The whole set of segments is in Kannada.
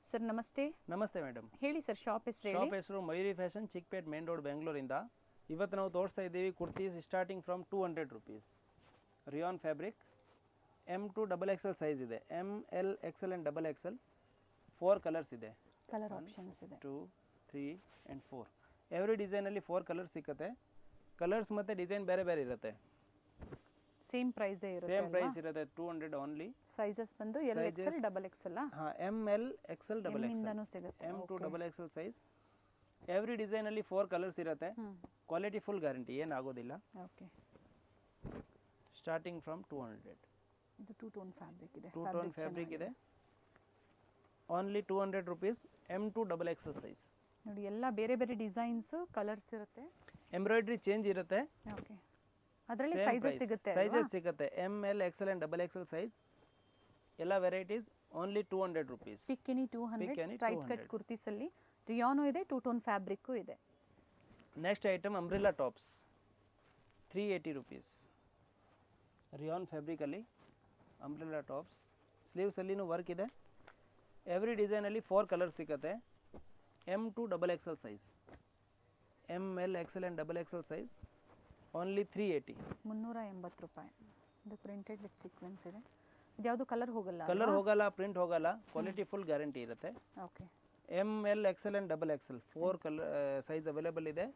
ಸರ್ ನಮಸ್ತೆ. ನಮಸ್ತೆ ಮೇಡಮ್. ಹೇಳಿ ಸರ್, ಶಾಪ್ ಹೆಸರು ಹೇಳಿ. ಶಾಪ್ ಹೆಸರು Mayuri fashion, Chickpet main road, ಬೆಂಗಳೂರಿಂದ. ಇವತ್ತು ನಾವು ತೋರಿಸ್ತಾ ಇದ್ದೀವಿ kurtis starting from 200 rupees. Rayon fabric, M2 XXL size ಇದೆ. ML XL and XXL 4 colours ಇದೆ. ಕಲರ್ ಆಪ್ಷನ್ಸ್ ಇದೆ 2, 3 ಆ್ಯಂಡ್ 4. ಎವ್ರಿ ಡಿಸೈನಲ್ಲಿ 4 ಕಲರ್ಸ್ ಸಿಕ್ಕತ್ತೆ. ಕಲರ್ಸ್ ಮತ್ತು ಡಿಸೈನ್ ಬೇರೆ ಬೇರೆ ಇರುತ್ತೆ. ಸೇಮ್ ಪ್ರೈಸ್ ಇರುತ್ತೆ. ಸೇಮ್ ಪ್ರೈಸ್ ಇರುತ್ತೆ, 200 ಓನ್ಲಿ. ಸೈಜಸ್ ಬಂದು L XL XXL ಹಾಂ, ML XL XXL ಇಂದನೂ ಸಿಗುತ್ತೆ. M2 XXL size. ಎವ್ರಿ ಡಿಸೈನಲ್ಲಿ 4 ಕಲರ್ಸ್ ಇರುತ್ತೆ. ಕ್ವಾಲಿಟಿ ಫುಲ್ ಗ್ಯಾರಂಟಿ, ಏನಾಗೋದಿಲ್ಲ. ಓಕೆ. Starting from 200. ಇದು 2 ಟೋನ್ ಫ್ಯಾಬ್ರಿಕ್ ಇದೆ. 2 ಟೋನ್ ಫ್ಯಾಬ್ರಿಕ್ ಇದೆ. Only 200 rupees. M2 XXL size. ನೋಡಿ, ಎಲ್ಲ ಬೇರೆ ಬೇರೆ ಡಿಸೈನ್ಸ್, ಕಲರ್ಸ್ ಇರುತ್ತೆ. ಎಂಬ್ರಾಯ್ಡ್ರಿ ಚೇಂಜ್ ಇರುತ್ತೆ. ಓಕೆ. ಅದರಲ್ಲಿ ಸೈಜಸ್ ಸಿಗುತ್ತೆ. ಸೈಜಸ್ ಸಿಗುತ್ತೆ. ML XL and XXL size. ಎಲ್ಲ varieties only 200 rupees. Pick any 200. Straight cut kurtis ಅಲ್ಲಿ ರಿಯಾನು ಇದೆ, 2 ಟೋನ್ ಫ್ಯಾಬ್ರಿಕ್ ಇದೆ. Next item umbrella tops, 380 rupees. Rayon ಫ್ಯಾಬ್ರಿಕಲ್ಲಿ ಅಂಬ್ರೆಲಾ ಟಾಪ್ಸ್. ಸ್ಲೀವ್ಸಲ್ಲಿನೂ ವರ್ಕ್ ಇದೆ. ಎವ್ರಿ ಡಿಸೈನಲ್ಲಿ 4 ಕಲರ್ಸ್ ಸಿಗುತ್ತೆ. M2 XXL size. ML XL and XXL size. Only 380. 380 ರೂಪಾಯಿ. ಇದು ಪ್ರಿಂಟೆಡ್ ವಿತ್ ಸೀಕ್ವೆನ್ಸ್ ಇದೆ. ಇದ್ಯಾವುದು ಕಲರ್ ಹೋಗಲ್ಲ? ಕಲರ್ ಹೋಗಲ್ಲ, ಪ್ರಿಂಟ್ ಹೋಗಲ್ಲ. ಕ್ವಾಲಿಟಿ ಫುಲ್ ಗ್ಯಾರಂಟಿ ಇರುತ್ತೆ. Okay. ML XL and XXL 4 colour size available ಇದೆ.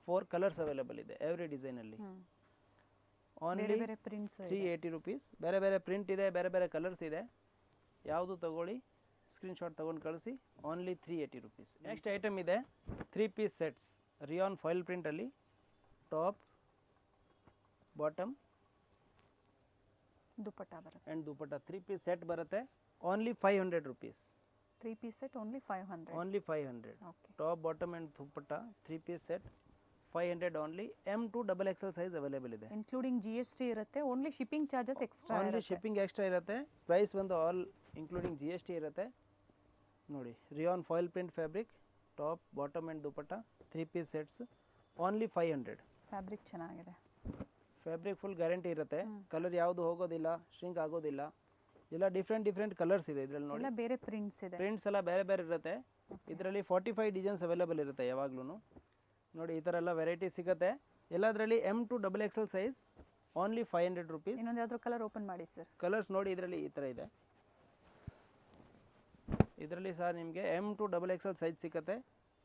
4 ಕಲರ್ಸ್ ಅವೈಲೇಬಲ್ ಇದೆ ಎವ್ರಿ ಡಿಸೈನಲ್ಲಿ. Only 380 rupees. ಬೇರೆ ಬೇರೆ ಪ್ರಿಂಟ್ ಇದೆ, ಬೇರೆ ಬೇರೆ ಕಲರ್ಸ್ ಇದೆ. ಯಾವುದು ತಗೊಳ್ಳಿ, ಸ್ಕ್ರೀನ್ಶಾಟ್ ತೊಗೊಂಡು ಕಳಿಸಿ. Only 380 rupees. ನೆಕ್ಸ್ಟ್ ಐಟಮ್ ಇದೆ 3 ಪೀಸ್ ಸೆಟ್ಸ್. ರಿಯಾನ್ ಫಾಯಿಲ್ ಪ್ರಿಂಟಲ್ಲಿ ಟಾಪ್, ಬಾಟಮ್, ದುಪಟ್ಟ ಬರುತ್ತೆ. ಆ್ಯಂಡ್ ದುಪಟ್ಟ 3 ಪೀಸ್ ಸೆಟ್ ಬರುತ್ತೆ. Only 500 rupees. 3 piece set only 500. Only 500. Okay. Top, bottom and dupatta 3 piece set 500 only. M2 XXL size available ಇದೆ. ಇನ್ಕ್ಲೂಡಿಂಗ್ GST ಇರುತ್ತೆ. Only shipping charges extra only shipping extra ಇರುತ್ತೆ. ಪ್ರೈಸ್ ಬಂದು ಆಲ್ ಇನ್ಕ್ಲೂಡಿಂಗ್ GST ಇರುತ್ತೆ. ನೋಡಿ, rayon foil print fabric, top, bottom and dupatta 3 piece sets only 500. Fabric ಚೆನ್ನಾಗಿದೆ. ಫ್ಯಾಬ್ರಿಕ್ ಫುಲ್ ಗ್ಯಾರಂಟಿ ಇರುತ್ತೆ. ಕಲರ್ ಯಾವುದು ಹೋಗೋದಿಲ್ಲ, ಶ್ರಿಂಕ್ ಆಗೋದಿಲ್ಲ. ಎಲ್ಲ ಡಿಫ್ರೆಂಟ್ ಕಲರ್ಸ್ ಇದೆ ಇದರಲ್ಲಿ. ನೋಡಿ, ಎಲ್ಲ ಬೇರೆ ಪ್ರಿಂಟ್ಸ್ ಇದೆ. ಪ್ರಿಂಟ್ಸ್ ಎಲ್ಲ ಬೇರೆ ಬೇರೆ ಇರುತ್ತೆ. ಇದರಲ್ಲಿ 45 ಡಿಸೈನ್ಸ್ ಅವೈಲೇಬಲ್ ಇರುತ್ತೆ ಯಾವಾಗ್ಲೂ. ನೋಡಿ, ಈ ಥರ ಎಲ್ಲ ವೆರೈಟಿ ಸಿಗುತ್ತೆ. ಎಲ್ಲದರಲ್ಲಿ M2 XXL size only 500 rupees. ಇನ್ನೊಂದು ಯಾವ್ದಾದ್ರು ಕಲರ್ ಓಪನ್ ಮಾಡಿ ಸರ್. ಕಲರ್ಸ್ ನೋಡಿ, ಇದರಲ್ಲಿ ಈ ಥರ ಇದೆ. ಇದರಲ್ಲಿ ಸಹ ನಿಮಗೆ M2 XXL ಸೈಜ್ ಸಿಗುತ್ತೆ.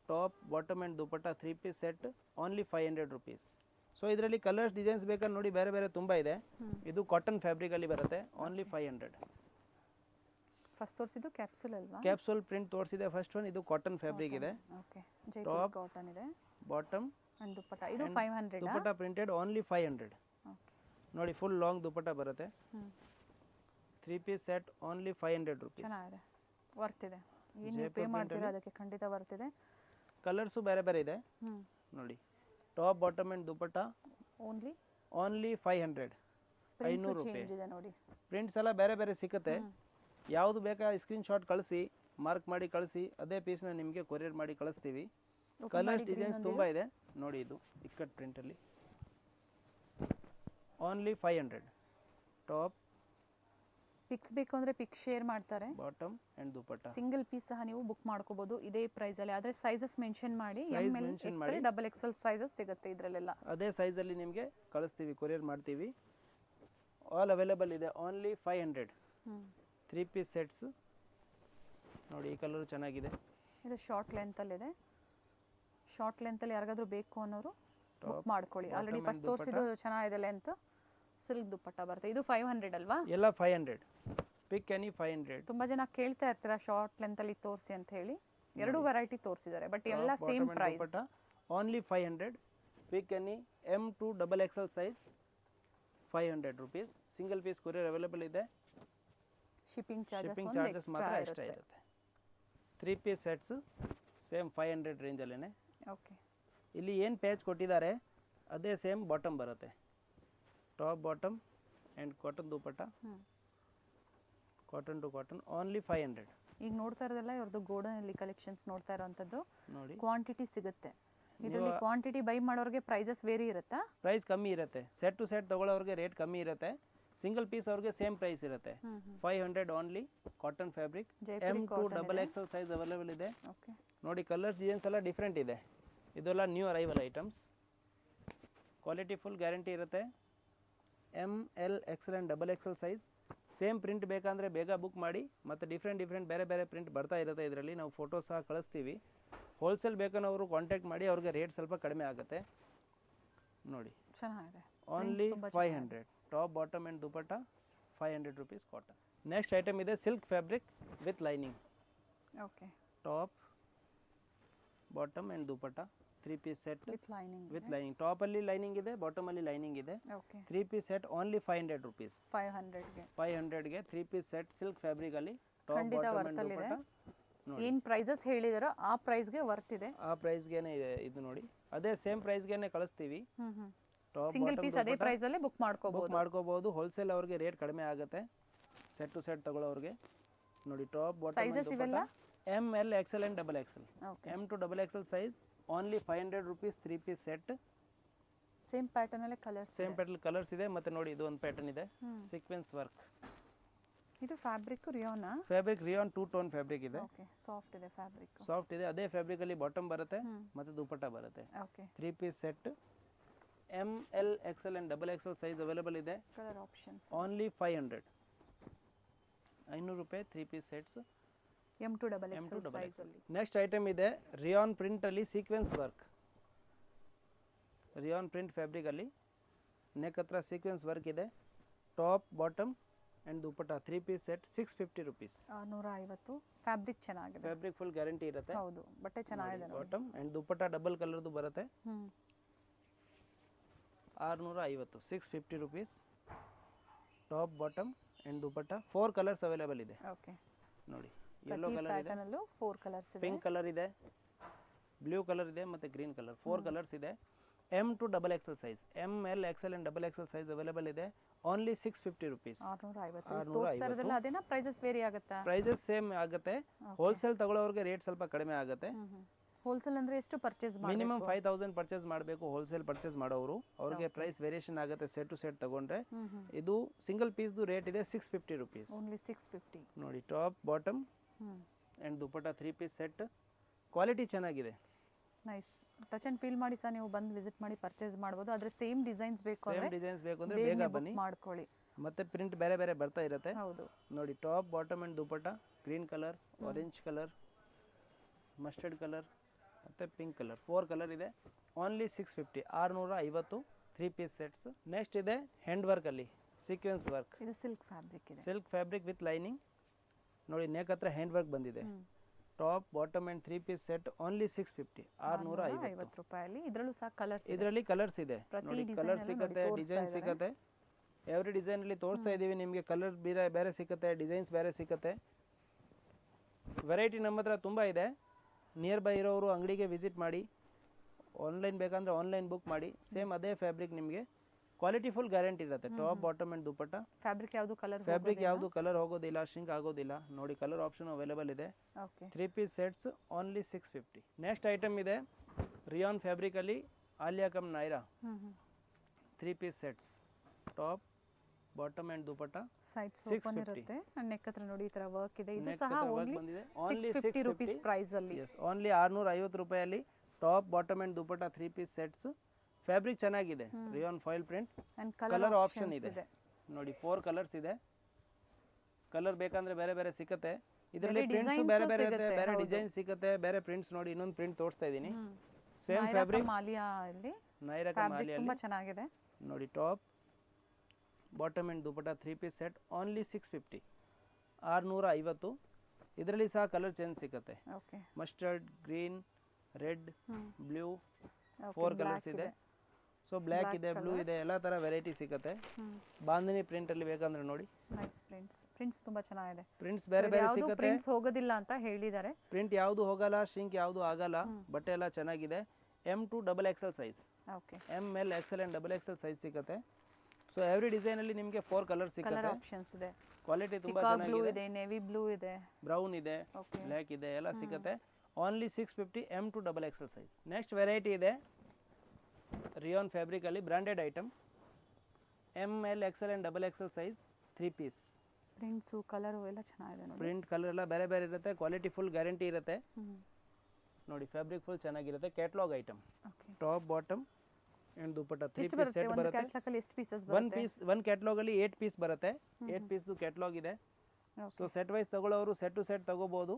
Top, bottom and dupatta 3 piece set only 500 rupees. So ಇದರಲ್ಲಿ ಕಲರ್ಸ್ ಡಿಸೈನ್ಸ್ ಬೇಕಂದ್ರೆ ನೋಡಿ, ಬೇರೆ ಬೇರೆ ತುಂಬ ಇದೆ. ಇದು ಕಾಟನ್ ಫ್ಯಾಬ್ರಿಕಲ್ಲಿ ಬರುತ್ತೆ. ಓನ್ಲಿ 500. ಫಸ್ಟ್ ತೋರಿಸಿದ್ದು ಕ್ಯಾಪ್ಸೂಲ್ ಅಲ್ವಾ? ಕ್ಯಾಪ್ಸೂಲ್ ಪ್ರಿಂಟ್ ತೋರಿಸಿದೆ ಫಸ್ಟ್ ಒನ್. ಇದು ಕಾಟನ್ ಫ್ಯಾಬ್ರಿಕ್ ಇದೆ. ಓಕೆ. ಜೈಪುರ್ ಕಾಟನ್ ಇದೆ. ಬಾಟಮ್ ಅಂಡ್ ದುಪಟ್ಟ ಇದು 500. Dupatta printed only 500. ಓಕೆ. ನೋಡಿ, ಫುಲ್ ಲಾಂಗ್ ದುಪಟ್ಟ ಬರುತ್ತೆ. 3 ಪೀಸ್ ಸೆಟ್ ಓನ್ಲಿ 500 rupees. ಚೆನ್ನಾಗಿದೆ, ವರ್ತ್ ಇದೆ. ಏನು ಪೇ ಮಾಡ್ತೀರಾ ಅದಕ್ಕೆ ಖಂಡಿತ ವರ್ತ್ ಇದೆ. ಕಲರ್ಸು ಬೇರೆ ಬೇರೆ ಇದೆ. ನೋಡಿ, top, bottom and dupatta only 500. 500 ರೂಪಾಯಿ. ನೋಡಿ, ಪ್ರಿಂಟ್ಸ್ ಎಲ್ಲ ಬೇರೆ ಬೇರೆ ಸಿಗುತ್ತೆ. ಯಾವುದು ಬೇಕಾ ಸ್ಕ್ರೀನ್ಶಾಟ್ ಕಳಿಸಿ, ಮಾರ್ಕ್ ಮಾಡಿ ಕಳಿಸಿ. ಅದೇ ಪೀಸ್ನ ನಿಮಗೆ ಕೊರಿಯರ್ ಮಾಡಿ ಕಳಿಸ್ತೀವಿ. ಕಲರ್ಸ್ ಡಿಸೈನ್ಸ್ ತುಂಬ ಇದೆ. ನೋಡಿ, ಇದು ಇಕ್ಕಟ್ ಪ್ರಿಂಟಲ್ಲಿ ಓನ್ಲಿ 500. ಟಾಪ್, ಪಿಕ್ಸ್ ಬೇಕು ಅಂದರೆ ಪಿಕ್ ಶೇರ್ ಮಾಡ್ತಾರೆ. Bottom and dupatta single piece ಸಹ ನೀವು ಬುಕ್ ಮಾಡ್ಕೋಬಹುದು ಇದೇ ಪ್ರೈಸಲ್ಲಿ. ಆದರೆ ಸೈಜಸ್ ಮೆನ್ಷನ್ ಮಾಡಿ. ML XL XXL ಸೈಜಸ್ ಸಿಗುತ್ತೆ ಇದರಲ್ಲೆಲ್ಲ. ಅದೇ ಸೈಜಲ್ಲಿ ನಿಮಗೆ ಕಳಿಸ್ತೀವಿ, ಕೊರಿಯರ್ ಮಾಡ್ತೀವಿ. ಆಲ್ ಅವೈಲೇಬಲ್ ಇದೆ. ಓನ್ಲಿ 500. 3 piece sets. ನೋಡಿ, ಈ ಕಲರು ಚೆನ್ನಾಗಿದೆ. ಇದು ಶಾರ್ಟ್ ಲೆಂತಲ್ಲಿದೆ. ಶಾರ್ಟ್ ಲೆಂತಲ್ಲಿ ಯಾರಿಗಾದ್ರೂ ಬೇಕು ಅನ್ನೋರು ಬುಕ್ ಮಾಡ್ಕೊಳ್ಳಿ. ಆಲ್ರೆಡಿ ಫಸ್ಟ್ ತೋರಿಸಿದ್ದು ಚೆನ್ನಾಗಿದೆ ಲೆಂತ್. ಸಿಲ್ಕ್ ದುಪಟ್ಟ ಬರುತ್ತೆ. ಇದು 500 ಅಲ್ವಾ? ಎಲ್ಲ 500. Pick any 500. ತುಂಬಾ ಜನ ಕೇಳ್ತಾ ಇರ್ತೀರಾ ಶಾರ್ಟ್ ಲೆಂತಲ್ಲಿ ತೋರಿಸಿ ಅಂತ ಹೇಳಿ. ಎರಡು ವೆರೈಟಿ ತೋರಿಸಿದ್ದಾರೆ, ಬಟ್ ಎಲ್ಲ same price. Only 500. Pick any M2 XXL size 500 rupees. Single piece courier available ಇದೆ. ಶಿಪ್ಪಿಂಗ್ ಚಾರ್ಜಸ್ ಮಾತ್ರ ಎಕ್ಸ್ಟ್ರಾ ಇರುತ್ತೆ. 3 ಪೀಸ್ ಸೆಟ್ಸ್ ಸೇಮ್ 500 ರೇಂಜಲ್ಲೇ. ಓಕೆ. ಇಲ್ಲಿ ಏನು ಪೇಜ್ ಕೊಟ್ಟಿದ್ದಾರೆ ಅದೇ ಸೇಮ್ ಬಾಟಮ್ ಬರುತ್ತೆ. Top, bottom and cotton dupatta, cotton to cotton only 500. ಈಗ ನೋಡ್ತಾ ಇರೋದೆಲ್ಲ ಇವ್ರದ್ದು ಗೋಡನ್ ಅಲ್ಲಿ ಕಲೆಕ್ಷನ್ಸ್ ನೋಡ್ತಾ ಇರೋಂಥದ್ದು. ನೋಡಿ, ಕ್ವಾಂಟಿಟಿ ಸಿಗುತ್ತೆ ಇದರಲ್ಲಿ. ಕ್ವಾಂಟಿಟಿ ಬೈ ಮಾಡೋರಿಗೆ ಪ್ರೈಸಸ್ ವೇರಿ ಇರುತ್ತಾ? ಪ್ರೈಸ್ ಕಮ್ಮಿ ಇರುತ್ತೆ. ಸೆಟ್ ಟು ಸೆಟ್ ತಗೊಳ್ಳೋರಿಗೆ ರೇಟ್ ಕಮ್ಮಿ ಇರುತ್ತೆ. ಸಿಂಗಲ್ ಪೀಸ್ ಅವ್ರಿಗೆ ಸೇಮ್ ಪ್ರೈಸ್ ಇರುತ್ತೆ 500 only cotton fabric M2 XXL size available ಇದೆ ಓಕೆ ನೋಡಿ ಕಲರ್ಸ್ ಡಿಸೈನ್ಸ್ ಎಲ್ಲ ಡಿಫ್ರೆಂಟ್ ಇದೆ ಇದೆಲ್ಲ new arrival items quality full guarantee ಇರುತ್ತೆ ML XL and XXL size same print ಬೇಕಂದರೆ ಬೇಗ ಬುಕ್ ಮಾಡಿ ಮತ್ತು ಡಿಫ್ರೆಂಟ್ ಬೇರೆ ಬೇರೆ ಪ್ರಿಂಟ್ ಬರ್ತಾ ಇರುತ್ತೆ ಇದರಲ್ಲಿ ನಾವು ಫೋಟೋ ಸಹ ಕಳಿಸ್ತೀವಿ ಹೋಲ್ಸೇಲ್ ಬೇಕನ್ನೋರು ಕಾಂಟ್ಯಾಕ್ಟ್ ಮಾಡಿ ಅವ್ರಿಗೆ ರೇಟ್ ಸ್ವಲ್ಪ ಕಡಿಮೆ ಆಗುತ್ತೆ ನೋಡಿ ಚೆನ್ನಾಗಿದೆ only 500 top bottom and dupatta 500 rupees cotton next item ಇದೆ silk fabric with lining okay top bottom and dupatta 3 piece set with lining ಟಾಪಲ್ಲಿ ಲೈನಿಂಗ್ ಇದೆ ಬಾಟಮಲ್ಲಿ ಲೈನಿಂಗ್ ಇದೆ okay 3 piece set only 500 rupees 500ಗೆ 500ಗೆ 3 ಪೀಸ್ ಸೆಟ್ ಸಿಲ್ಕ್ ಫ್ಯಾಬ್ರಿಕಲ್ಲಿ ಟಾಪ್ ಖಂಡಿತ ಬಾಟಮ್ ವರ್ತ್ ಆ್ಯಂಡ್ ಇದೆ ದುಪಟ್ಟ ಏನು ಪ್ರೈಸಸ್ ಹೇಳಿದಾರೋ ಆ ಪ್ರೈಸ್ಗೆ ವರ್ತ್ ಇದೆ ಆ ಪ್ರೈಸ್ಗೇನೆ ಇದೆ ಇದು ನೋಡಿ ಅದೇ ಸೇಮ್ ಪ್ರೈಸ್ಗೇನೆ ಕಳಿಸ್ತೀವಿ ಟಾಪ್ ಸಿಂಗಲ್ ಪೀಸ್ ಅದೇ ಪ್ರೈಸ್ ಅಲ್ಲಿ ಬುಕ್ ಮಾಡ್ಕೋಬಹುದು ಮಾಡ್ಕೋಬಹುದು ಹೋಲ್ಸೇಲ್ ಅವ್ರಿಗೆ ರೇಟ್ ಕಡಿಮೆ ಆಗುತ್ತೆ ಸೆಟ್ ಟು ಸೆಟ್ ತಗೊಳ್ಳೋರಿಗೆ ನೋಡಿ ಟಾಪ್ ಬಾಟಮ್ ಸೈಜಸ್ ಇವೆಲ್ಲ ML XL and XXL okay M2 XXL size only 500 rupees 3 piece set same pattern ಅಲ್ಲೇ ಕಲರ್ಸ್ ಸೇಮ್ ಪ್ಯಾಟರ್ನ್ ಕಲರ್ಸ್ ಇದೆ ಮತ್ತೆ ನೋಡಿ ಇದು ಒಂದು ಪ್ಯಾಟರ್ನ್ ಇದೆ ಸೀಕ್ವೆನ್ಸ್ ವರ್ಕ್ ಇದು ಫ್ಯಾಬ್ರಿಕ್ ರಿಯೋನಾ ಫ್ಯಾಬ್ರಿಕ್ ರಿಯಾನ್ 2 ಟೋನ್ ಫ್ಯಾಬ್ರಿಕ್ ಇದೆ ಓಕೆ ಸಾಫ್ಟ್ ಇದೆ ಫ್ಯಾಬ್ರಿಕ್ ಸಾಫ್ಟ್ ಇದೆ ಅದೇ ಫ್ಯಾಬ್ರಿಕ್ ಅಲ್ಲಿ ಬಾಟಮ್ ಬರುತ್ತೆ ಮತ್ತೆ ದುಪಟ್ಟ ಬರುತ್ತೆ okay 3 piece set ML XL and XXL size available ಇದೆ ಕಲರ್ ಆಪ್ಷನ್ಸ್ ಓನ್ಲಿ 500 ರೂಪಾಯಿ 3 piece sets M2 XXL size ಅಲ್ಲಿ ನೆಕ್ಸ್ಟ್ ಐಟಮ್ ಇದೆ ರಿಯಾನ್ ಪ್ರಿಂಟ್ ಅಲ್ಲಿ sequence work rayon print fabric ಅಲ್ಲಿ ನೆಕ್ ಹತ್ರ ಸೀಕ್ವೆನ್ಸ್ ವರ್ಕ್ ಇದೆ top bottom and dupatta 3 piece set 650 rupees 650 fabric ಚೆನ್ನಾಗಿದೆ ಫ್ಯಾಬ್ರಿಕ್ ಫುಲ್ ಗ್ಯಾರಂಟಿ ಇರುತ್ತೆ ಹೌದು ಬಟ್ಟೆ ಚೆನ್ನಾಗಿದೆ ಬಾಟಮ್ ಆ್ಯಂಡ್ ದುಪಟ್ಟ ಡಬಲ್ ಕಲರ್ದು ಬರುತ್ತೆ 650 650 rupees top bottom and dupatta 4 colours available ಇದೆ ಓಕೆ ನೋಡಿ ಯೆಲ್ಲೋ ಕಲರ್ ಇದೆ ಪ್ಯಾಟರ್ನ್ ಅಲ್ಲೂ 4 ಕಲರ್ಸ್ ಇದೆ ಪಿಂಕ್ ಕಲರ್ ಇದೆ ಬ್ಲೂ ಕಲರ್ ಇದೆ ಮತ್ತೆ ಗ್ರೀನ್ ಕಲರ್ 4 ಕಲರ್ಸ್ ಇದೆ M2 XXL size ML XL and XXL size available ಇದೆ ಓನ್ಲಿ 650 rupees 650 ತೋರಿಸ್ತಾ ಇರೋದಲ್ಲ ಅದೇನಾ ಪ್ರೈಸಸ್ ವೇರಿ ಆಗುತ್ತಾ ಪ್ರೈಸಸ್ ಸೇಮ್ ಆಗುತ್ತೆ ಹೋಲ್ಸೇಲ್ ತಗೊಳ್ಳೋರಿಗೆ ರೇಟ್ ಸ್ವಲ್ಪ ಕಡಿಮೆ ಆಗುತ್ತೆ ಹೋಲ್ಸೇಲ್ ಅಂದ್ರೆ ಎಷ್ಟು ಪರ್ಚೇಸ್ ಮಾಡಿ ಮಿನಿಮಮ್ 5000 ಪರ್ಚೇಸ್ ಮಾಡಬೇಕು ಹೋಲ್ಸೇಲ್ ಪರ್ಚೇಸ್ ಮಾಡೋರು ಅವ್ರಿಗೆ ಪ್ರೈಸ್ ವೇರಿಯೇಷನ್ ಆಗುತ್ತೆ ಸೆಟ್ ಟು ಸೆಟ್ ತಗೊಂಡ್ರೆ ಇದು ಸಿಂಗಲ್ ಪೀಸ್ದು ರೇಟ್ ಇದೆ 650 rupees ಓನ್ಲಿ 650 ನೋಡಿ top bottom and dupatta 3 piece set quality ಚೆನ್ನಾಗಿದೆ ನೈಸ್ ಟಚ್ ಅಂಡ್ ಫೀಲ್ ಮಾಡಿ ಸಹ ನೀವು ಬಂದು ವಿಸಿಟ್ ಮಾಡಿ ಪರ್ಚೇಸ್ ಮಾಡ್ಬೋದು ಆದರೆ ಸೇಮ್ ಡಿಸೈನ್ಸ್ ಬೇಕು ಸೇಮ್ ಅಂದ್ರೆ ಡಿಸೈನ್ಸ್ ಬೇಕು ಅಂದ್ರೆ ಬೇಗ ಬನ್ನಿ ಮಾಡ್ಕೊಳ್ಳಿ ಮತ್ತೆ ಪ್ರಿಂಟ್ ಬೇರೆ ಬೇರೆ ಬರ್ತಾ ಇರುತ್ತೆ ಹೌದು ನೋಡಿ top bottom and dupatta green colour orange colour mustard colour ಮತ್ತು ಪಿಂಕ್ ಕಲರ್ 4 ಕಲರ್ ಇದೆ ಓನ್ಲಿ 650 650 3 ಪೀಸ್ ಸೆಟ್ಸ್ ನೆಕ್ಸ್ಟ್ ಇದೆ ಹ್ಯಾಂಡ್ ವರ್ಕಲ್ಲಿ ಸೀಕ್ವೆನ್ಸ್ ವರ್ಕ್ ಇದು ಸಿಲ್ಕ್ ಫ್ಯಾಬ್ರಿಕ್ ಇದೆ ಸಿಲ್ಕ್ ಫ್ಯಾಬ್ರಿಕ್ ವಿತ್ ಲೈನಿಂಗ್ ನೋಡಿ ನೆಕ್ ಹತ್ರ ಹ್ಯಾಂಡ್ ವರ್ಕ್ ಬಂದಿದೆ top bottom and 3 piece set only 650 650 ರೂಪಾಯಲ್ಲಿ ಇದರಲ್ಲೂ ಸಹ ಕಲರ್ಸ್ ಇದರಲ್ಲಿ ಕಲರ್ಸ್ ಇದೆ ನೋಡಿ ಕಲರ್ ಸಿಗುತ್ತೆ ಡಿಸೈನ್ ಸಿಗುತ್ತೆ ಎವ್ರಿ ಡಿಸೈನಲ್ಲಿ ತೋರಿಸ್ತಾ ಇದ್ದೀವಿ ನಿಮಗೆ ಕಲರ್ ಬೇರೆ ಸಿಗುತ್ತೆ ಡಿಸೈನ್ಸ್ ಬೇರೆ ಸಿಗುತ್ತೆ ವೆರೈಟಿ ನಮ್ಮ ಹತ್ರ ತುಂಬ ಇದೆ ನಿಯರ್ ಬೈ ಇರೋರು ಅಂಗಡಿಗೆ ವಿಸಿಟ್ ಮಾಡಿ ಆನ್ಲೈನ್ ಬೇಕಂದ್ರೆ ಆನ್ಲೈನ್ ಬುಕ್ ಮಾಡಿ ಸೇಮ್ ಅದೇ ಫ್ಯಾಬ್ರಿಕ್ ನಿಮಗೆ ಕ್ವಾಲಿಟಿ ಫುಲ್ ಗ್ಯಾರಂಟಿ ಇರುತ್ತೆ top bottom and dupatta fabric ಯಾವುದು ಕಲರ್ ಹೋಗೋದಿಲ್ಲ ಶಿಂಕ್ ಆಗೋದಿಲ್ಲ ನೋಡಿ ಕಲರ್ ಆಪ್ಷನ್ ಅವೈಲೇಬಲ್ ಇದೆ okay 3 piece sets only 650 next item ಇದೆ ರಿಯಾನ್ ಫ್ಯಾಬ್ರಿಕಲ್ಲಿ Alia cum Naira 3 piece sets top bottom and dupatta sides open ಇರುತ್ತೆ ಅಂಡ್ ನೆಕ್ ಹತ್ರ ನೋಡಿ ಈ ತರ ವರ್ಕ್ ಇದೆ ಇದು ಸಹ ಓನ್ಲಿ ಓನ್ಲಿ 650 ರೂಪೀಸ್ ಪ್ರೈಸ್ ಅಲ್ಲಿ ಎಸ್ ಓನ್ಲಿ 650 ರೂಪಾಯಲ್ಲಿ top bottom and dupatta 3 piece sets fabric ಚೆನ್ನಾಗಿದೆ rayon foil print and colour option ಇದೆ ನೋಡಿ 4 ಕಲರ್ಸ್ ಇದೆ ಕಲರ್ ಬೇಕಂದ್ರೆ ಬೇರೆ ಬೇರೆ ಸಿಗುತ್ತೆ ಇದರಲ್ಲಿ ಪ್ರಿಂಟ್ಸ್ ಬೇರೆ ಬೇರೆ ಇರುತ್ತೆ ಬೇರೆ ಡಿಸೈನ್ ಸಿಗುತ್ತೆ ಬೇರೆ ಪ್ರಿಂಟ್ಸ್ ನೋಡಿ ಇನ್ನೊಂದು ಪ್ರಿಂಟ್ ತೋರಿಸ್ತಾ ಇದ್ದೀನಿ ಸೇಮ್ ಫ್ಯಾಬ್ರಿಕ್ ಮಾಲಿಯಾ ಅಲ್ಲಿ ನೈರಾ ಫ್ಯಾಬ್ರಿಕ್ ತುಂಬಾ ಚೆನ್ನಾಗಿದೆ ನೋಡಿ top bottom and dupatta 3 piece set only 650 650 ಇದರಲ್ಲಿ ಸಹ ಕಲರ್ ಚೇಂಜ್ ಸಿಗುತ್ತೆ okay mustard green red blue 4 colours ಇದೆ ಸೊ ಬ್ಲ್ಯಾಕ್ ಇದೆ ಬ್ಲೂ ಇದೆ ಎಲ್ಲ ಥರ ವೆರೈಟಿ ಸಿಗುತ್ತೆ ಬಾಂಧನಿ ಪ್ರಿಂಟಲ್ಲಿ ಬೇಕಂದ್ರೆ ನೋಡಿ ನೈಸ್ ಪ್ರಿಂಟ್ಸ್ ತುಂಬಾ ಚೆನ್ನಾಗಿದೆ ಪ್ರಿಂಟ್ಸ್ ಬೇರೆ ಬೇರೆ ಸಿಗುತ್ತೆ ಪ್ರಿಂಟ್ಸ್ ಹೋಗೋದಿಲ್ಲ ಅಂತ ಹೇಳಿದ್ದಾರೆ ಪ್ರಿಂಟ್ ಯಾವುದು ಹೋಗಲ್ಲ ಶ್ರಿಂಕ್ ಯಾವುದು ಆಗಲ್ಲ ಬಟ್ಟೆ ಎಲ್ಲ ಚೆನ್ನಾಗಿದೆ M2 XXL size okay ML XL and XXL size ಸಿಗುತ್ತೆ ಸೊ ಎವ್ರಿ ಡಿಸೈನಲ್ಲಿ ನಿಮಗೆ 4 ಕಲರ್ ಸಿಗುತ್ತೆ ಕಲರ್ ಆಪ್ಷನ್ಸ್ ಇದೆ ಕ್ವಾಲಿಟಿ ತುಂಬ ಬ್ಲೂ ಚೆನ್ನಾಗಿದೆ ಇದೆ ನೇವಿ ಬ್ಲೂ ಇದೆ ಬ್ರೌನ್ ಇದೆ ಬ್ಲ್ಯಾಕ್ ಇದೆ ಎಲ್ಲ ಸಿಗುತ್ತೆ only 650 M2 XXL size next variety ಇದೆ ರಿಯಾನ್ ಫ್ಯಾಬ್ರಿಕಲ್ಲಿ branded item M L XL and double XL size 3 piece. Prints colour ಎಲ್ಲ ಚೆನ್ನಾಗಿದೆ ನೋಡಿ. ಪ್ರಿಂಟ್ ಕಲರ್ ಎಲ್ಲ ಬೇರೆ ಬೇರೆ ಇರುತ್ತೆ, ಕ್ವಾಲಿಟಿ ಫುಲ್ ಗ್ಯಾರಂಟಿ ಇರುತ್ತೆ ನೋಡಿ. ಫ್ಯಾಬ್ರಿಕ್ ಫುಲ್ ಚೆನ್ನಾಗಿರುತ್ತೆ. Catalogue item, top bottom and dupatta 3 piece set ಬರುತ್ತೆ. ಕ್ಯಾಟ್ಲಾಗಲ್ಲಿ ಎಷ್ಟು ಪೀಸಸ್ ಒನ್ ಪೀಸ್, ಒನ್ ಕ್ಯಾಟ್ಲಾಗಲ್ಲಿ 8 ಪೀಸ್ ಬರುತ್ತೆ. 8 ಪೀಸ್ದು ಕ್ಯಾಟ್ಲಾಗ್ ಇದೆ. ಸೊ ಸೆಟ್ ವೈಸ್ ತಗೊಳ್ಳೋರು ಸೆಟ್ ಟು ಸೆಟ್ ತಗೋಬಹುದು.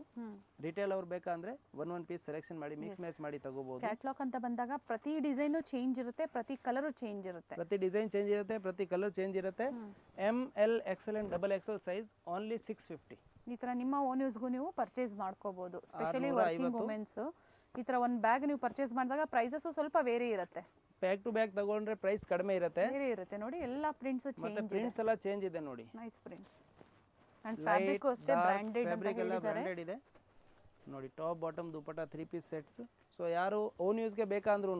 ರಿಟೇಲ್ ಅವ್ರು ಬೇಕಂದ್ರೆ ಒನ್ ಪೀಸ್ ಸೆಲೆಕ್ಷನ್ ಮಾಡಿ ಮಿಕ್ಸ್ ಮ್ಯಾಚ್ ಮಾಡಿ ತಗೋಬಹುದು. ಕ್ಯಾಟ್ಲಾಗ್ ಅಂತ ಬಂದಾಗ ಪ್ರತಿ ಡಿಸೈನು ಚೇಂಜ್ ಇರುತ್ತೆ, ಪ್ರತಿ ಕಲರು ಚೇಂಜ್ ಇರುತ್ತೆ. ಪ್ರತಿ ಡಿಸೈನ್ ಚೇಂಜ್ ಇರುತ್ತೆ, ಪ್ರತಿ ಕಲರ್ ಚೇಂಜ್ ಇರುತ್ತೆ. M L XL and double XL size only 650. ಈ ಥರ ನಿಮ್ಮ ಓನ್ ಯೂಸ್ಗೂ ನೀವು ಪರ್ಚೇಸ್ ಮಾಡ್ಕೋಬಹುದು. ಸ್ಪೆಷಲಿ ವರ್ಕಿಂಗ್ ವುಮೆನ್ಸ್ ಈ ಥರ ಒಂದು ಬ್ಯಾಗ್ ನೀವು ಪರ್ಚೇಸ್ ಮಾಡಿದಾಗ ಪ್ರೈಸಸ್ ಸ್ವಲ್ಪ ವೇರಿ ಇರುತ್ತೆ. ಬ್ಯಾಗ್ ಟು ಬ್ಯಾಗ್ ತಗೊಂಡ್ರೆ ಪ್ರೈಸ್ ಕಡಿಮೆ ಇರುತ್ತೆ. ಬೇರೆ ಇರುತ್ತೆ ನೋಡಿ. ಎಲ್ಲ ಪ್ರಿಂಟ್ಸ್ ಚೇಂಜ್ ಇದೆ. ಪ್ರಿಂಟ್ಸ್ ಎಲ್ಲ ಚೇಂಜ್ ಇದೆ ನೋಡಿ. ನೈಸ್ ಪ್ರಿಂಟ್ಸ್ ಅಂಡ್ ಫ್ಯಾಬ್ರಿಕ್ ಅಷ್ಟೇ ಬ್ರಾಂಡೆಡ್ ಅಂತ ಹೇಳಿದ್ದಾರೆ. ಬ್ರಾಂಡೆಡ್ ಇದೆ ನೋಡಿ. Top bottom dupatta 3 piece sets. So ಯಾರು ಓನ್ ಯೂಸ್ಗೆ ಬೇಕಂದ್ರೂ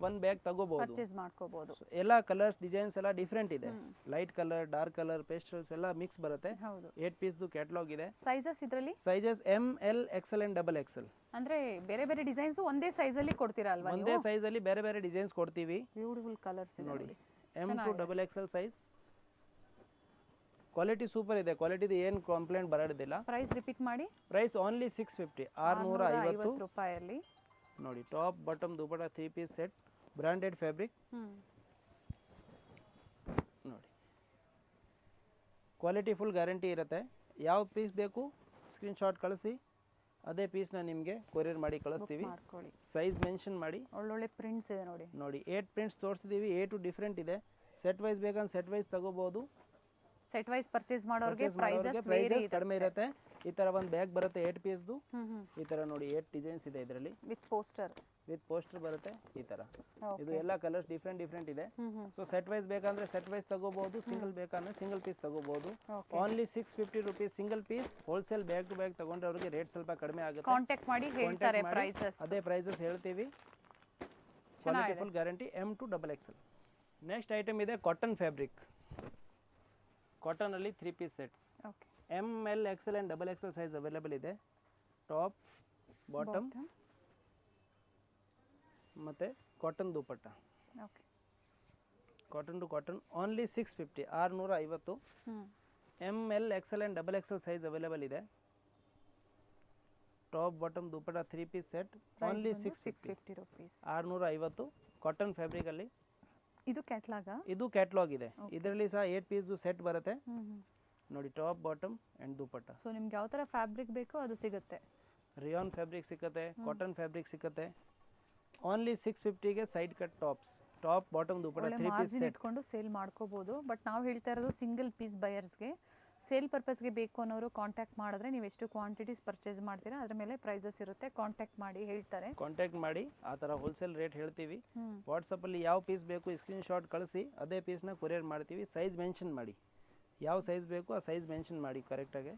ಒನ್ ಬ್ಯಾಗ್ ತಗೋಬಹುದು, ಪರ್ಚೇಸ್ ಮಾಡ್ಕೋಬಹುದು. ಎಲ್ಲ ಕಲರ್ಸ್ ಡಿಸೈನ್ಸ್ ಎಲ್ಲ ಡಿಫ್ರೆಂಟ್ ಇದೆ. Light colour, dark colour, pastels ಎಲ್ಲ ಮಿಕ್ಸ್ ಬರುತ್ತೆ. ಹೌದು. 8 ಪೀಸ್ದು ಕ್ಯಾಟ್ಲಾಗ್ ಇದೆ. ಸೈಜಸ್ ಇದರಲ್ಲಿ sizes M L XL and double Excel. ಅಂದ್ರೆ ಬೇರೆ ಬೇರೆ ಡಿಸೈನ್ಸ್ ಒಂದೇ ಸೈಜ್ ಅಲ್ಲಿ ಕೊಡ್ತೀರಾ ಅಲ್ವಾ? ಒಂದೇ ಸೈಜ್ ಅಲ್ಲಿ ಬೇರೆ ಬೇರೆ ಡಿಸೈನ್ಸ್ ಕೊಡ್ತೀವಿ. ಬ್ಯೂಟಿಫುಲ್ ಕಲರ್ಸ್ ಇದೆ ನೋಡಿ. M to double XL size. Quality super ಇದೆ. ಕ್ವಾಲಿಟಿದು ಏನು ಕಂಪ್ಲೇಂಟ್ ಬರೋದಿಲ್ಲ. ಪ್ರೈಸ್ ರಿಪೀಟ್ ಮಾಡಿ. ಪ್ರೈಸ್ ಓನ್ಲಿ 650, 650 ರೂಪಾಯಲ್ಲಿ ನೋಡಿ. Top bottom dupatta 3 piece set, branded fabric ನೋಡಿ. ಕ್ವಾಲಿಟಿ ಫುಲ್ ಗ್ಯಾರಂಟಿ ಇರುತ್ತೆ. ಯಾವ ಪೀಸ್ ಬೇಕು ಸ್ಕ್ರೀನ್ ಶಾಟ್ ಕಳಿಸಿ, ಅದೇ ಪೀಸ್ನ ನಿಮಗೆ ಕೊರಿಯರ್ ಮಾಡಿ ಕಳಿಸ್ತೀವಿ. ಸೈಜ್ ಮೆನ್ಷನ್ ಮಾಡಿ. ಒಳ್ಳೊಳ್ಳೆ ಪ್ರಿಂಟ್ಸ್ ಇದೆ ನೋಡಿ. ನೋಡಿ 8 ಪ್ರಿಂಟ್ಸ್ ತೋರಿಸಿದ್ದೀವಿ. 8 ಡಿಫ್ರೆಂಟ್ ಇದೆ. ಸೆಟ್ ವೈಸ್ ಬೇಕಂದ್ರೆ ಸೆಟ್ ವೈಸ್ ತಗೋಬಹುದು. ಸೆಟ್ ವೈಸ್ ಪರ್ಚೇಸ್ ಮಾಡೋರಿಗೆ ಪ್ರೈಸಸ್ ಕಡಿಮೆ ಇರುತ್ತೆ. ಈ ತರ ಒಂದು ಬ್ಯಾಗ್ ಬರುತ್ತೆ 8 ಪೀಸ್ದು. ಈ ತರ ನೋಡಿ 8 ಡಿಸೈನ್ಸ್ ಇದೆ ಇದರಲ್ಲಿ. ವಿತ್ ಪೋಸ್ಟರ್ ಬರುತ್ತೆ ಈ ತರ. ಇದು ಎಲ್ಲ ಕಲರ್ಸ್ ಡಿಫ್ರೆಂಟ್ ಇದೆ. ಸೊ ಸೆಟ್ ವೈಸ್ ಬೇಕಂದ್ರೆ ಸೆಟ್ ವೈಸ್ ತಗೋಬಹುದು, ಸಿಂಗಲ್ ಬೇಕಂದ್ರೆ ಸಿಂಗಲ್ ಪೀಸ್ ತಗೋಬಹುದು. Only 650 rupees single piece. Wholesale bag to bag ತಗೊಂಡ್ರೆ ಅವರಿಗೆ ರೇಟ್ ಸ್ವಲ್ಪ ಕಡಿಮೆ ಆಗುತ್ತೆ. ಕಾಂಟ್ಯಾಕ್ಟ್ ಮಾಡಿ ಹೇಳ್ತಾರೆ ಪ್ರೈಸಸ್. ಅದೇ ಪ್ರೈಸಸ್ ಹೇಳ್ತೀವಿ. Quality full guarantee. M to double XL. Next item ಇದೆ ಕಾಟನ್ ಫ್ಯಾಬ್ರಿಕ್. ಕಾಟನ್ ಅಲ್ಲಿ 3 piece sets. M L XL and double XL size available ಇದೆ. ಟಾಪ್ ಬಾಟಮ್ ಮತ್ತೆ cotton dupatta. Cotton to cotton only 650, 650. M L XL and double XL size available ಇದೆ. Top bottom dupatta 3 piece set only 650 rupees, 650. Cotton fabric ಅಲ್ಲಿ. ಇದು ಕ್ಯಾಟ್ಲಾಗ್ ಇದೆ. ಇದರಲ್ಲಿ ಸಹ 8 ಪೀಸ್ದು ಸೆಟ್ ಬರುತ್ತೆ ನೋಡಿ. Top bottom and dupatta. So ನಿಮ್ಗೆ ಯಾವ ತರ ಫ್ಯಾಬ್ರಿಕ್ ಬೇಕೋ ಅದು ಸಿಗುತ್ತೆ. ರಿಯಾನ್ ಫ್ಯಾಬ್ರಿಕ್ ಸಿಗುತ್ತೆ, ಕಾಟನ್ ಫ್ಯಾಬ್ರಿಕ್ ಸಿಗುತ್ತೆ. ಓನ್ಲಿ 650ಗೆ side cut tops, top bottom dupatta 3 piece set ಇಟ್ಕೊಂಡು ಸೇಲ್ ಮಾಡ್ಕೋಬಹುದು. ಬಟ್ ನಾವು ಹೇಳ್ತಾ ಇರೋದು ಸಿಂಗಲ್ ಪೀಸ್ ಬಯರ್ಸ್ಗೆ. ಸೇಲ್ ಪರ್ಪಸ್ಗೆ ಬೇಕು ಅನ್ನೋರು ಕಾಂಟ್ಯಾಕ್ಟ್ ಮಾಡಿದ್ರೆ ನೀವು ಎಷ್ಟು ಕ್ವಾಂಟಿಟೀಸ್ ಪರ್ಚೇಸ್ ಮಾಡ್ತೀರಾ ಅದ್ರ ಮೇಲೆ ಪ್ರೈಸಸ್ ಇರುತ್ತೆ. ಕಾಂಟ್ಯಾಕ್ಟ್ ಮಾಡಿ ಹೇಳ್ತಾರೆ. ಕಾಂಟ್ಯಾಕ್ಟ್ ಮಾಡಿ ಆ ಥರ ಹೋಲ್ಸೇಲ್ ರೇಟ್ ಹೇಳ್ತೀವಿ. ವಾಟ್ಸಪ್ಪಲ್ಲಿ ಯಾವ ಪೀಸ್ ಬೇಕು ಸ್ಕ್ರೀನ್ ಶಾಟ್ ಕಳಿಸಿ, ಅದೇ ಪೀಸ್ನ ಕೊರಿಯರ್ ಮಾಡ್ತೀವಿ. ಸೈಜ್ ಮೆನ್ಷನ್ ಮಾಡಿ, ಯಾವ ಸೈಜ್ ಬೇಕು ಆ ಸೈಜ್ ಮೆನ್ಷನ್ ಮಾಡಿ ಕರೆಕ್ಟಾಗಿ.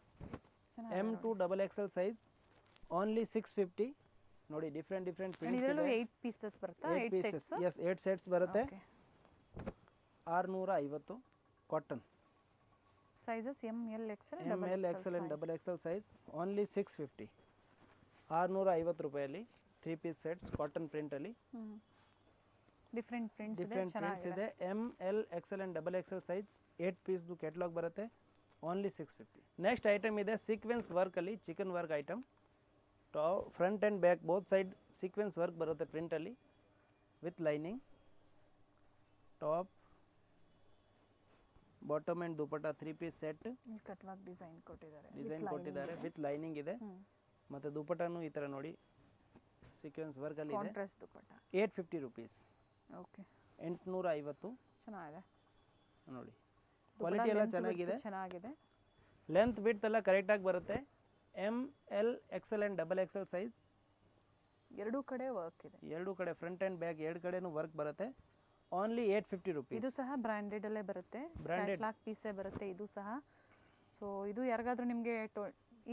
M to double XL size only 650 ನೋಡಿ. ಡಿಫ್ರೆಂಟ್ ಪ್ರಿಂಟ್ಸ್ ಇದೆ. 8 ಪೀಸಸ್ ಬರುತ್ತೆ. 8 ಸೆಟ್ಸ್. ಎಸ್ 8 ಸೆಟ್ಸ್ ಬರುತ್ತೆ. 650 cotton. Sizes M L XL and double XL size only 650, 650 ರೂಪಾಯಲ್ಲಿ 3 ಪೀಸ್ ಸೆಟ್ಸ್ ಕಾಟನ್ ಪ್ರಿಂಟಲ್ಲಿ. ಡಿಫ್ರೆಂಟ್ ಪ್ರಿಂಟ್ಸ್ ಇದೆ. M L XL and double XL size 8 ಪೀಸ್ದು ಕ್ಯಾಟ್ಲಾಗ್ ಬರುತ್ತೆ ಓನ್ಲಿ 650. ನೆಕ್ಸ್ಟ್ ಐಟಮ್ ಇದೆ ಸೀಕ್ವೆನ್ಸ್ ವರ್ಕಲ್ಲಿ chikan work item. Front and back both side sequence work ಬರುತ್ತೆ ಪ್ರಿಂಟಲ್ಲಿ with lining. Top bottom and dupatta 3 piece set. Design ಕೊಟ್ಟಿದ್ದಾರೆ ವಿತ್ ಲೈನಿಂಗ್ ಇದೆ. ಮತ್ತು ದುಪ್ಪಟ್ಟನು ಈ ಥರ ನೋಡಿ ಸೀಕ್ವೆನ್ಸ್ ವರ್ಕಲ್ಲಿ ಇದೆ. 850 ರುಪೀಸ್. 850 ಚೆನ್ನಾಗಿದೆ ನೋಡಿ. ಕ್ವಾಲಿಟಿ ಎಲ್ಲ ಚೆನ್ನಾಗಿದೆ. ಲೆಂತ್ ವಿಡ್ತ್ ಎಲ್ಲ ಕರೆಕ್ಟಾಗಿ ಬರುತ್ತೆ. M L XL and double XL size. ಎರಡೂ ಕಡೆ ವರ್ಕ್ ಇದೆ. ಎರಡೂ ಕಡೆ ಫ್ರಂಟ್ ಆ್ಯಂಡ್ ಬ್ಯಾಕ್ ಎರಡು ಕಡೆನೂ ವರ್ಕ್ ಬರುತ್ತೆ. Only 850 rupees. ಇದು ಸಹ ಬ್ರಾಂಡೆಡ್ ಅಲ್ಲೇ ಬರುತ್ತೆ. ಕ್ಯಾಟ್ಲಾಗ್ ಪೀಸೇ ಬರುತ್ತೆ ಇದು ಸಹ. ಸೊ ಇದು ಯಾರಿಗಾದ್ರೂ ನಿಮಗೆ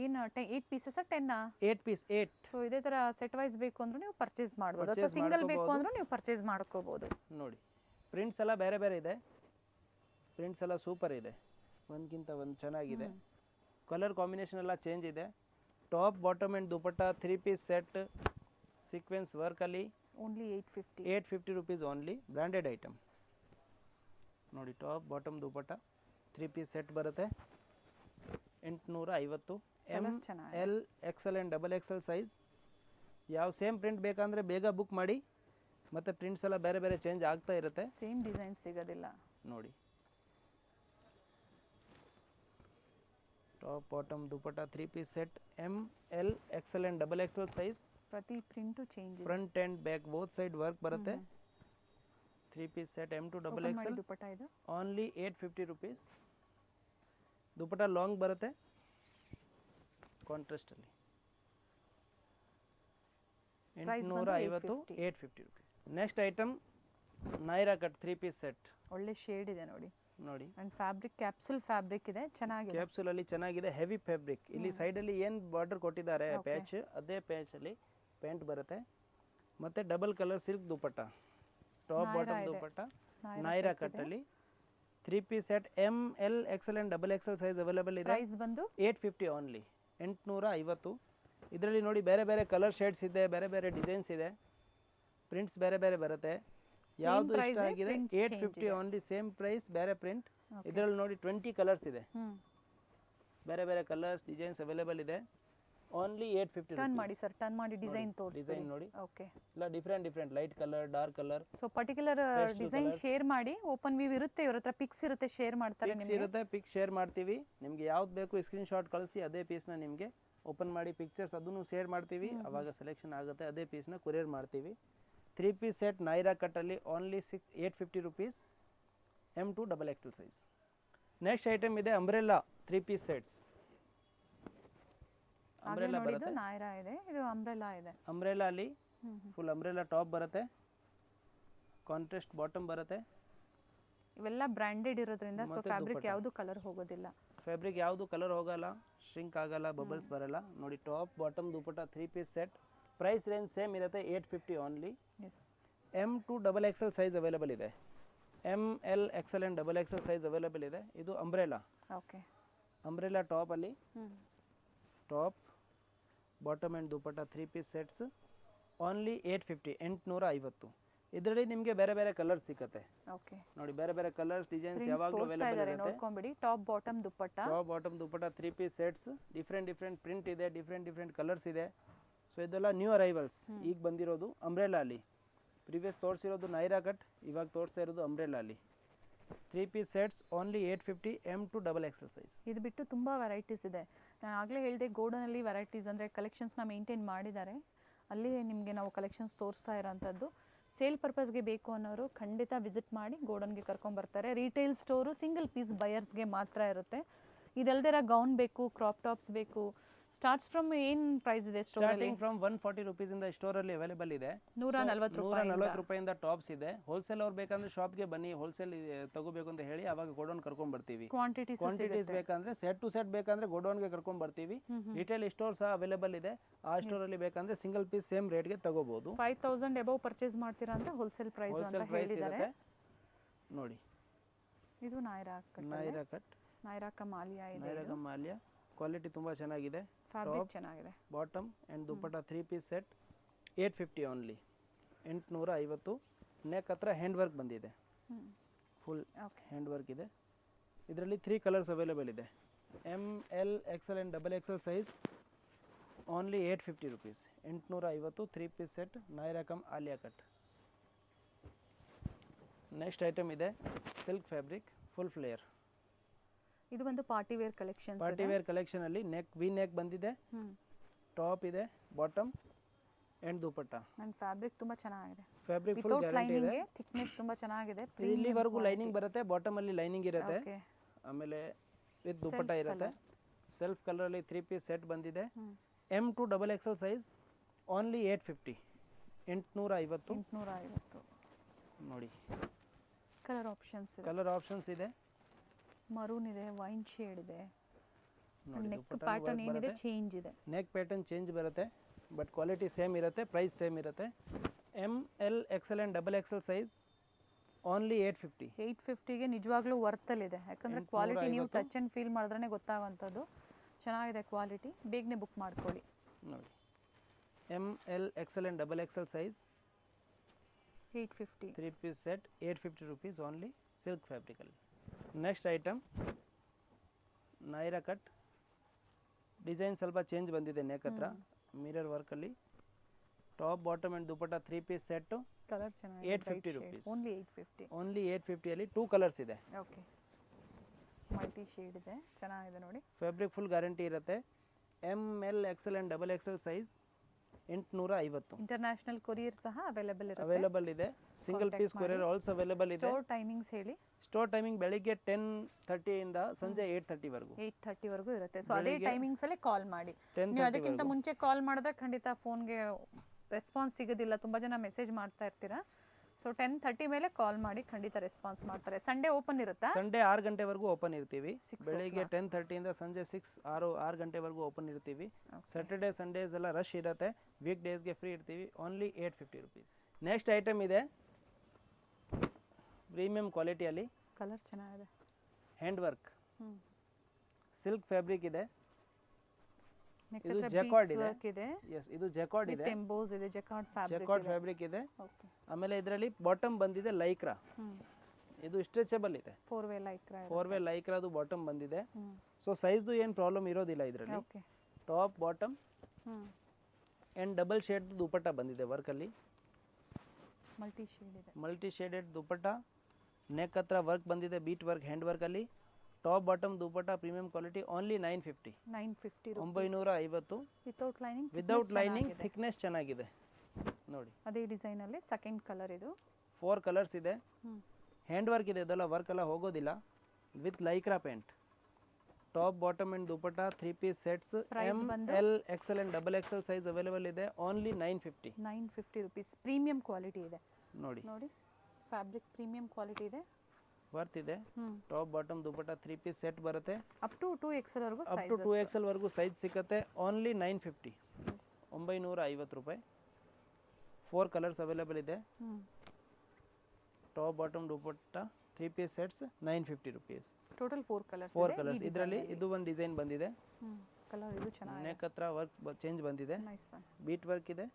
ಏನು 8 ಪೀಸಸ್ 8 ಪೀಸ್ 8. ಸೊ ಇದೇ ಥರ ಸೆಟ್ ವೈಸ್ ಬೇಕು ಅಂದ್ರೂ ನೀವು ಪರ್ಚೇಸ್ ಮಾಡ್ಬೋದು, ಅಥವಾ ಸಿಂಗಲ್ ಬೇಕು ಅಂದ್ರೂ ನೀವು ಪರ್ಚೇಸ್ ಮಾಡ್ಕೋಬೋದು. ನೋಡಿ ಪ್ರಿಂಟ್ಸ್ ಎಲ್ಲ ಬೇರೆ ಬೇರೆ ಇದೆ. ಪ್ರಿಂಟ್ಸ್ ಎಲ್ಲ ಸೂಪರ್ ಇದೆ, ಒಂದ್ಕಿಂತ ಒಂದು ಚೆನ್ನಾಗಿದೆ. ಕಲರ್ ಕಾಂಬಿನೇಷನ್ ಎಲ್ಲ ಚೇಂಜ್ ಇದೆ. Top bottom and dupatta 3 piece set sequence ವರ್ಕಲ್ಲಿ only 850 rupees only. Branded item. ನೋಡಿ top bottom dupatta 3 piece set ಬರುತ್ತೆ 850. ಎಮ್ Colours ಚೆನ್ನಾಗಿದೆ. L XL and double XL size. ಯಾವ ಸೇಮ್ ಪ್ರಿಂಟ್ ಬೇಕಂದರೆ ಬೇಗ ಬುಕ್ ಮಾಡಿ, ಮತ್ತು ಪ್ರಿಂಟ್ಸ್ ಎಲ್ಲ ಬೇರೆ ಬೇರೆ ಚೇಂಜ್ ಆಗ್ತಾ ಇರುತ್ತೆ. ಸೇಮ್ ಡಿಸೈನ್ ಸಿಗೋದಿಲ್ಲ. ನೋಡಿ top bottom dupatta 3 piece set M L XL and double XL size. ಪ್ರತಿ ಪ್ರಿಂಟು ಚೇಂಜ್ ಇದೆ. Front and back both side work ಬರುತ್ತೆ. 3 piece set M to double Open ಮಾಡಿ ಎಕ್ಸೆಲ್ ದುಪಟ್ಟ ಇದು. Only 850 rupees. ದುಪಟ್ಟ ಲಾಂಗ್ ಬರುತ್ತೆ ಕಾಂಟ್ರಾಸ್ಟಲ್ಲಿ. Price ಬಂದು 850 850 rupees. Next item Naira cut 3 piece set. ಒಳ್ಳೆ ಶೇಡ್ ಇದೆ ನೋಡಿ. ನೋಡಿ ಅಂಡ್ ಫ್ಯಾಬ್ರಿಕ್ ಕ್ಯಾಪ್ಸೂಲ್ ಫ್ಯಾಬ್ರಿಕ್ ಇದೆ, ಚೆನ್ನಾಗಿದೆ. ಕ್ಯಾಪ್ಸೂಲ್ ಅಲ್ಲಿ ಚೆನ್ನಾಗಿದೆ, ಹೆವಿ ಫ್ಯಾಬ್ರಿಕ್. ಇಲ್ಲಿ ಸೈಡ್ ಅಲ್ಲಿ ಏನು ಬಾರ್ಡರ್ ಕೊಟ್ಟಿದ್ದಾರೆ ಪ್ಯಾಚ್, ಅದೇ ಪ್ಯಾಚ್ ಅಲ್ಲಿ ಪ್ಯಾಂಟ್ ಬರುತ್ತೆ. ಮತ್ತೆ double colour silk dupatta, top bottom dupatta Naira cut ಅಲ್ಲಿ 3 piece set M L XL and double XL size available ಇದೆ. ಪ್ರೈಸ್ ಬಂದು 850 ಓನ್ಲಿ, 850. ಇದರಲ್ಲಿ ನೋಡಿ ಬೇರೆ ಬೇರೆ ಕಲರ್ ಶೇಡ್ಸ್ ಇದೆ, ಬೇರೆ ಬೇರೆ ಡಿಸೈನ್ಸ್ ಇದೆ, ಪ್ರಿಂಟ್ಸ್ ಬೇರೆ ಬೇರೆ ಬರುತ್ತೆ. ಯಾವುದು ಇಷ್ಟ ಆಗಿದೆ 850 ಓನ್ಲಿ, ಸೇಮ್ ಪ್ರೈಸ್, ಬೇರೆ ಪ್ರಿಂಟ್. ಇದರಲ್ಲಿ ನೋಡಿ 20 ಕಲರ್ಸ್ ಇದೆ, ಬೇರೆ ಬೇರೆ ಕಲರ್ಸ್ ಡಿಸೈನ್ಸ್ ಅವೈಲೇಬಲ್ ಇದೆ. ಓನ್ಲಿ 850 ಟರ್ನ್ ಮಾಡಿ ಸರ್, ಟರ್ನ್ ಮಾಡಿ ಡಿಸೈನ್ ತೋರಿಸಿ. ಡಿಸೈನ್ ನೋಡಿ, ಓಕೆ. ಇಲ್ಲ different light colour, dark colour. So particular design share ಮಾಡಿ. ಓಪನ್ ವ್ಯೂ ಇರುತ್ತೆ, ಇವ್ರ ಹತ್ರ ಪಿಕ್ಸ್ ಇರುತ್ತೆ, ಶೇರ್ ಮಾಡ್ತಾರೆ ಪಿಕ್ಸ್ ನಿಮಗೆ. ಇರುತ್ತೆ, ಪಿಕ್ ಶೇರ್ ಮಾಡ್ತೀವಿ. ನಿಮಗೆ ಯಾವ್ದು ಬೇಕು ಸ್ಕ್ರೀನ್ ಶಾಟ್ ಕಳಿಸಿ, ಅದೇ ಪೀಸ್ನ ನಿಮಗೆ ಓಪನ್ ಮಾಡಿ ಪಿಕ್ಚರ್ಸ್ ಅದನ್ನು ಶೇರ್ ಮಾಡ್ತೀವಿ. ಅವಾಗ ಸೆಲೆಕ್ಷನ್ ಆಗುತ್ತೆ, ಅದೇ ಪೀಸ್ನ ಕೊರಿಯರ್ ಮಾಡ್ತೀವಿ. 3 ಪೀಸ್ ಸೆಟ್ ನೈರಾ ಕಟ್ಟಲ್ಲಿ only 850 rupees, M to double XL size. Next item ಇದೆ ಅಂಬ್ರೆಲ್ಲಾ 3 ಪೀಸ್ ಸೆಟ್ಸ್. ಅಂಬ್ರೆಲ್ಲಾ ಬರುತ್ತೆ, ನೈರಾ ಇದೆ, ಇದು ಅಂಬ್ರೆಲಾ ಇದೆ. ಅಂಬ್ರೆಲ್ಲಾ ಅಲ್ಲಿ ಫುಲ್ ಅಂಬ್ರೆಲ್ಲಾ ಟಾಪ್ ಬರುತ್ತೆ, ಕಾಂಟ್ರಾಸ್ಟ್ ಬಾಟಮ್ ಬರುತ್ತೆ. ಇವೆಲ್ಲ ಬ್ರ್ಯಾಂಡೆಡ್ ಇರೋದ್ರಿಂದ ಸೊ ಫ್ಯಾಬ್ರಿಕ್ ಯಾವುದು ಕಲರ್ ಹೋಗೋದಿಲ್ಲ. ಫ್ಯಾಬ್ರಿಕ್ ಯಾವುದು ಕಲರ್ ಹೋಗಲ್ಲ, ಶ್ರಿಂಕ್ ಆಗಲ್ಲ, ಬಬಲ್ಸ್ ಬರಲ್ಲ. ನೋಡಿ top bottom dupatta 3 piece set. Price range same ಇರುತ್ತೆ, 850 only. M to double XL size available ಇದೆ. M L XL and double XL size available ಇದೆ. ಇದು ಅಂಬ್ರೆಲಾ. ಓಕೆ. ಅಂಬ್ರೆಲಾ ಟಾಪಲ್ಲಿ top bottom and dupatta 3 piece sets only 850, 850. ಇದರಲ್ಲಿ ನಿಮಗೆ ಬೇರೆ ಬೇರೆ ಕಲರ್ಸ್ ಸಿಗುತ್ತೆ. ಓಕೆ. ನೋಡಿ ಬೇರೆ ಬೇರೆ ಕಲರ್ಸ್ ಡಿಸೈನ್ಸ್ ಯಾವಾಗಲೂ ಅವೈಲೇಬಲ್ ಇರುತ್ತೆ. ನೋಡ್ಕೊಂಬಿಡಿ. Top bottom dupatta, top bottom dupatta 3 piece sets. Different print ಇದೆ, ಡಿಫ್ರೆಂಟ್ ಕಲರ್ಸ್ ಇದೆ. ಸೊ ಇದೆಲ್ಲ ನ್ಯೂ ಅರೈವಲ್ಸ್, ಈಗ ಬಂದಿರೋದು ಅಂಬ್ರೆಲಾ ಅಲ್ಲಿ. ಪ್ರೀವಿಯಸ್ ತೋರಿಸಿರೋದು ನೈರಾ ಕಟ್, ಇವಾಗ ತೋರಿಸ್ತಾ ಇರೋದು ಅಂಬ್ರೆಲಾ ಅಲ್ಲಿ. 3 piece sets only 850, M to double XL size. ಇದು ಬಿಟ್ಟು ತುಂಬ ವೆರೈಟೀಸ್ ಇದೆ. ನಾನು ಆಗಲೇ ಹೇಳಿದೆ, ಗೋಡನಲ್ಲಿ ವೆರೈಟೀಸ್ ಅಂದರೆ ಕಲೆಕ್ಷನ್ಸ್ನ ಮೇಂಟೈನ್ ಮಾಡಿದ್ದಾರೆ. ಅಲ್ಲಿ ನಿಮಗೆ ನಾವು ಕಲೆಕ್ಷನ್ಸ್ ತೋರಿಸ್ತಾ ಇರೋಂಥದ್ದು. ಸೇಲ್ ಪರ್ಪಸ್ಗೆ ಬೇಕು ಅನ್ನೋರು ಖಂಡಿತ ವಿಸಿಟ್ ಮಾಡಿ, ಗೋಡನ್ಗೆ ಕರ್ಕೊಂಬರ್ತಾರೆ. ರೀಟೇಲ್ ಸ್ಟೋರು ಸಿಂಗಲ್ ಪೀಸ್ ಬಯರ್ಸ್ಗೆ ಮಾತ್ರ ಇರುತ್ತೆ. ಇದಲ್ದಿರ ಗೌನ್ ಬೇಕು, ಕ್ರಾಪ್ ಟಾಪ್ಸ್ ಬೇಕು. ಸ್ಟಾರ್ಟ್ಸ್ ಫ್ರಮ್ ಏನು ಪ್ರೈಸ್ ಇದೆ ಸ್ಟೋರಲ್ಲಿ? ಸ್ಟಾರ್ಟಿಂಗ್ ಫ್ರಮ್ 140 ರುಪೀಸ್ ಇಂದ ಸ್ಟೋರಲ್ಲಿ ಅವೈಲೇಬಲ್ ಇದೆ. 140 ರೂಪಾಯಿಂದ ಟಾಪ್ಸ್ ಇದೆ. ಹೋಲ್ಸೇಲ್ ಅವ್ರು ಬೇಕಂದ್ರೆ ಶಾಪ್ಗೆ ಬನ್ನಿ, ಹೋಲ್ಸೇಲ್ ತಗೋಬೇಕು ಅಂತ ಹೇಳಿ ಅವಾಗ ಗೋಡೌನ್ ಕರ್ಕೊಂಡ್ ಬರ್ತೀವಿ. ಕ್ವಾಂಟಿಟೀಸ್ ಬೇಕಂದ್ರೆ ಸೆಟ್ ಟು ಸೆಟ್ ಬೇಕಂದ್ರೆ ಗೋಡೌನ್ಗೆ ಕರ್ಕೊಂಡ್ ಬರ್ತೀವಿ. ರಿಟೇಲ್ ಸ್ಟೋರ್ ಸಹ ಅವೈಲೇಬಲ್ ಇದೆ. ಆ ಸ್ಟೋರಲ್ಲಿ ಬೇಕಂದ್ರೆ ಸಿಂಗಲ್ ಪೀಸ್ ಸೇಮ್ ರೇಟ್ಗೆ ತಗೋಬಹುದು. 5000 ಎಬವ್ ಪರ್ಚೇಸ್ ಮಾಡ್ತೀರಾ ಅಂದ್ರೆ ಹೋಲ್ಸೇಲ್ ಪ್ರೈಸ್ ಅಂತ ಹೇಳಿದ್ದಾರೆ. ನೋಡಿ ಇದು ನೈರಾ ಕಟ್, ನೈರಾ ಕಮಾಲಿಯಾ ಇದೆ. ನೈರಾ ಕಮಾಲಿಯಾ ಕ್ವಾಲಿಟಿ ತುಂಬಾ ಚೆನ್ನಾಗಿದೆ. ಫ್ಯಾಬ್ರಿಕ್ ಚೆನ್ನಾಗಿದೆ. Bottom and dupatta 3 piece set 850 only, 850. Neck ಹತ್ರ ಹ್ಯಾಂಡ್ ವರ್ಕ್ ಬಂದಿದೆ, ಫುಲ್ ಹ್ಯಾಂಡ್ ವರ್ಕ್ ಇದೆ. ಇದರಲ್ಲಿ 3 ಕಲರ್ಸ್ ಅವೈಲೇಬಲ್ ಇದೆ. M L XL and double XL size only 850 rupees, 850. 3 piece set Naira cum Alia cut. Next item ಇದೆ ಸಿಲ್ಕ್ ಫ್ಯಾಬ್ರಿಕ್ ಫುಲ್ ಫ್ಲೇಯರ್. ಇದು ಒಂದು party wear collection. Party wear collection ಅಲ್ಲಿ ನೆಕ್ ವಿ ನೆಕ್ ಬಂದಿದೆ, ಟಾಪ್ ಇದೆ, ಬಾಟಮ್ ಅಂಡ್ ದುಪಟ್ಟ. ನನ್ನ ಫ್ಯಾಬ್ರಿಕ್ ತುಂಬಾ ಚೆನ್ನಾಗಿದೆ. ಫ್ಯಾಬ್ರಿಕ್ ಫುಲ್ ಗ್ಯಾರಂಟಿ ಇದೆ. ಥಿಕ್ನೆಸ್ ತುಂಬಾ ಚೆನ್ನಾಗಿದೆ. ಇಲ್ಲಿವರೆಗೂ ಲೈನಿಂಗ್ ಬರುತ್ತೆ, ಬಾಟಮ್ ಅಲ್ಲಿ ಲೈನಿಂಗ್ ಇರುತ್ತೆ. ಆಮೇಲೆ ವಿತ್ ದುಪಟ್ಟ ಇರುತ್ತೆ. ಸೆಲ್ಫ್ ಕಲರ್ ಅಲ್ಲಿ 3 ಪೀಸ್ ಸೆಟ್ ಬಂದಿದೆ. M to double XL size only 850, 850. ನೋಡಿ ಕಲರ್ ಆಪ್ಷನ್ಸ್ ಇದೆ. ಮರೂನ್ ಇದೆ, ವೈನ್ ಶೇಡ್ ಇದೆ. ನೆಕ್ ಪ್ಯಾಟರ್ನ್ ಏನಿದೆ ಚೇಂಜ್ ಇದೆ. ನೆಕ್ ಪ್ಯಾಟರ್ನ್ ಚೇಂಜ್ ಬರುತ್ತೆ, ಬಟ್ ಕ್ವಾಲಿಟಿ ಸೇಮ್ ಇರುತ್ತೆ, ಪ್ರೈಸ್ ಸೇಮ್ ಇರುತ್ತೆ. M L XL and double XL size only 850. 850ಗೆ ನಿಜವಾಗ್ಲೂ ವರ್ತಲ್ಲಿದೆ. ಯಾಕಂದರೆ ಕ್ವಾಲಿಟಿ ನೀವು ಟಚ್ ಆ್ಯಂಡ್ ಫೀಲ್ ಮಾಡಿದ್ರೇ ಗೊತ್ತಾಗುವಂಥದ್ದು. ಚೆನ್ನಾಗಿದೆ ಕ್ವಾಲಿಟಿ, ಬೇಗನೆ ಬುಕ್ ಮಾಡ್ಕೊಳ್ಳಿ. ನೋಡಿ M L XL and double XL size 850. 3 piece set 850 rupees only. Silk ಫ್ಯಾಬ್ರಿಕಲ್ಲಿ. Next item Naira cut design ಸ್ವಲ್ಪ ಚೇಂಜ್ ಬಂದಿದೆ ನೆಕ್ ಹತ್ರ ಮಿರರ್ ವರ್ಕಲ್ಲಿ. Top bottom and dupatta 3 piece set colour ಚೆನ್ನಾಗಿದೆ 850 rupees. ಓನ್ಲಿ 850. ಓನ್ಲಿ 850ಅಲ್ಲಿ 2 ಕಲರ್ಸ್ ಇದೆ. ಓಕೆ ಮಲ್ಟಿ ಶೇಡ್ ಇದೆ ಚೆನ್ನಾಗಿದೆ ನೋಡಿ. ಫ್ಯಾಬ್ರಿಕ್ ಫುಲ್ ಗ್ಯಾರಂಟಿ ಇರುತ್ತೆ. ML XL and XXL size 850. International courier ಸಹ ಅವೈಲೇಬಲ್ ಇರುತ್ತೆ. ಅವೈಲೇಬಲ್ ಇದೆ. Single piece courier also available ಇದೆ. ಸ್ಟೋರ್ ಟೈಮಿಂಗ್ಸ್ ಹೇಳಿ. ಸ್ಟೋರ್ ಟೈಮಿಂಗ್ ಬೆಳಿಗ್ಗೆ 10:30 ಇಂದ ಸಂಜೆ 8:30 ವರೆಗೂ. 8:30 ವರೆಗೂ ಇರುತ್ತೆ. ಸೊ ಅದೇ ಟೈಮಿಂಗ್ಸ್ ಅಲ್ಲಿ ಕಾಲ್ ಮಾಡಿ. ನೀವು ಅದಕ್ಕಿಂತ ಮುಂಚೆ ಕಾಲ್ ಮಾಡಿದ್ರೆ ಖಂಡಿತ ಫೋನ್ಗೆ ರೆಸ್ಪಾನ್ಸ್ ಸಿಗೋದಿಲ್ಲ. ತುಂಬ ಜನ ಮೆಸೇಜ್ ಮಾಡ್ತಾ ಇರ್ತೀರಾ. ಸೊ 10:30 ಮೇಲೆ ಕಾಲ್ ಮಾಡಿ ಖಂಡಿತ ರೆಸ್ಪಾನ್ಸ್ ಮಾಡ್ತಾರೆ. ಸಂಡೇ ಓಪನ್ ಇರುತ್ತಾ? ಸಂಡೇ 6 ಗಂಟೆವರೆಗೂ ಓಪನ್ ಇರ್ತೀವಿ. ಬೆಳಿಗ್ಗೆ 10:30 ಇಂದ ಸಂಜೆ 6 ಗಂಟೆವರೆಗೂ ಓಪನ್ ಇರ್ತೀವಿ. ಸ್ಯಾಟರ್ಡೇ ಸಂಡೇಸ್ ಎಲ್ಲ ರಶ್ ಇರುತ್ತೆ. ವೀಕ್ ಡೇಸ್ಗೆ ಫ್ರೀ ಇರ್ತೀವಿ. Only 850 rupees. ನೆಕ್ಸ್ಟ್ ಐಟಮ್ ಇದೆ ಪ್ರೀಮಿಯಂ ಕ್ವಾಲಿಟಿಯಲ್ಲಿ. ಕಲರ್ ಚೆನ್ನಾಗಿದೆ. ಹ್ಯಾಂಡ್ ವರ್ಕ್ ಸಿಲ್ಕ್ ಫ್ಯಾಬ್ರಿಕ್ ಇದೆ. Neck ಇದು ಹತ್ರ ಜಕಾರ್ಡ್ beads ಇದೆ. work ಇದೆ. ಎಸ್ ಇದು ಜಕಾರ್ಡ್ ಇದೆ. ಎಂಬೋಸ್ ಇದೆ. ಜಕಾರ್ಡ್ ಫ್ಯಾಬ್ರಿಕ್ ಜಕಾರ್ಡ್ ಫ್ಯಾಬ್ರಿಕ್ ಇದೆ. ಓಕೆ ಆಮೇಲೆ ಇದರಲ್ಲಿ ಬಾಟಮ್ ಬಂದಿದೆ ಲೈಕ್ರಾ. ಇದು ಸ್ಟ್ರೆಚಬಲ್ ಇದೆ. 4-way Lycra. 4-way ಲೈಕ್ರಾದು ಬಾಟಮ್ ಬಂದಿದೆ. ಸೊ ಸೈಜ್ದು ಏನು ಪ್ರಾಬ್ಲಮ್ ಇರೋದಿಲ್ಲ ಇದರಲ್ಲಿ. Okay top bottom and double shade dupatta ಬಂದಿದೆ ವರ್ಕಲ್ಲಿ. ಮಲ್ಟಿ ಶೇಡ್ ಇದೆ. Multi shaded dupatta. ನೆಕ್ ಹತ್ರ ವರ್ಕ್ ಬಂದಿದೆ ಬೀಟ್ ವರ್ಕ್ ಹ್ಯಾಂಡ್ ವರ್ಕಲ್ಲಿ. Top bottom dupatta premium quality only 950. 950 without lining. Without lining thickness ಚೆನ್ನಾಗಿದೆ ನೋಡಿ. ಅದೇ ಡಿಸೈನ್ ಅಲ್ಲಿ ಸೆಕೆಂಡ್ ಕಲರ್ ಇದು. 4 ಕಲರ್ಸ್ ಇದೆ. ಹ್ಯಾಂಡ್ ವರ್ಕ್ ಇದೆ. ಇದೆಲ್ಲ ವರ್ಕ್ ಎಲ್ಲ ಹೋಗೋದಿಲ್ಲ. With Lycra pant. Top bottom and dupatta 3 piece sets. ML XL and XXL size available ಇದೆ. Only 950 rupees. ಪ್ರೀಮಿಯಂ ಕ್ವಾಲಿಟಿ ಇದೆ ನೋಡಿ. ನೋಡಿ ಫ್ಯಾಬ್ರಿಕ್ ಪ್ರೀಮಿಯಂ ಕ್ವಾಲಿಟಿ ಇದೆ. ವರ್ತ್ ಇದೆ. Top bottom dupatta 3 piece set ಬರುತ್ತೆ. ಅಪ್ ಟು 2XL ವರೆಗೂ ಅಪ್ ಟು 2XL ವರೆಗೂ ಸೈಜ್ ಸಿಗುತ್ತೆ. ಓನ್ಲಿ 950. 950 ರೂಪಾಯಿ. 4 ಕಲರ್ಸ್ ಅವೈಲೇಬಲ್ ಇದೆ. Top bottom dupatta 3 piece sets 950 rupees. Total 4 colours. 4 colours. ಇದರಲ್ಲಿ ಇದು ಒಂದು ಡಿಸೈನ್ ಬಂದಿದೆ. ಕಲರ್ ಇದು ಚೆನ್ನಾಗಿದೆ. ನೆಕ್ ಹತ್ರ ವರ್ಕ್ ಚೇಂಜ್ ಬಂದಿದೆ. Nice one. ಬೀಟ್ ವರ್ಕ್ ಇದೆ.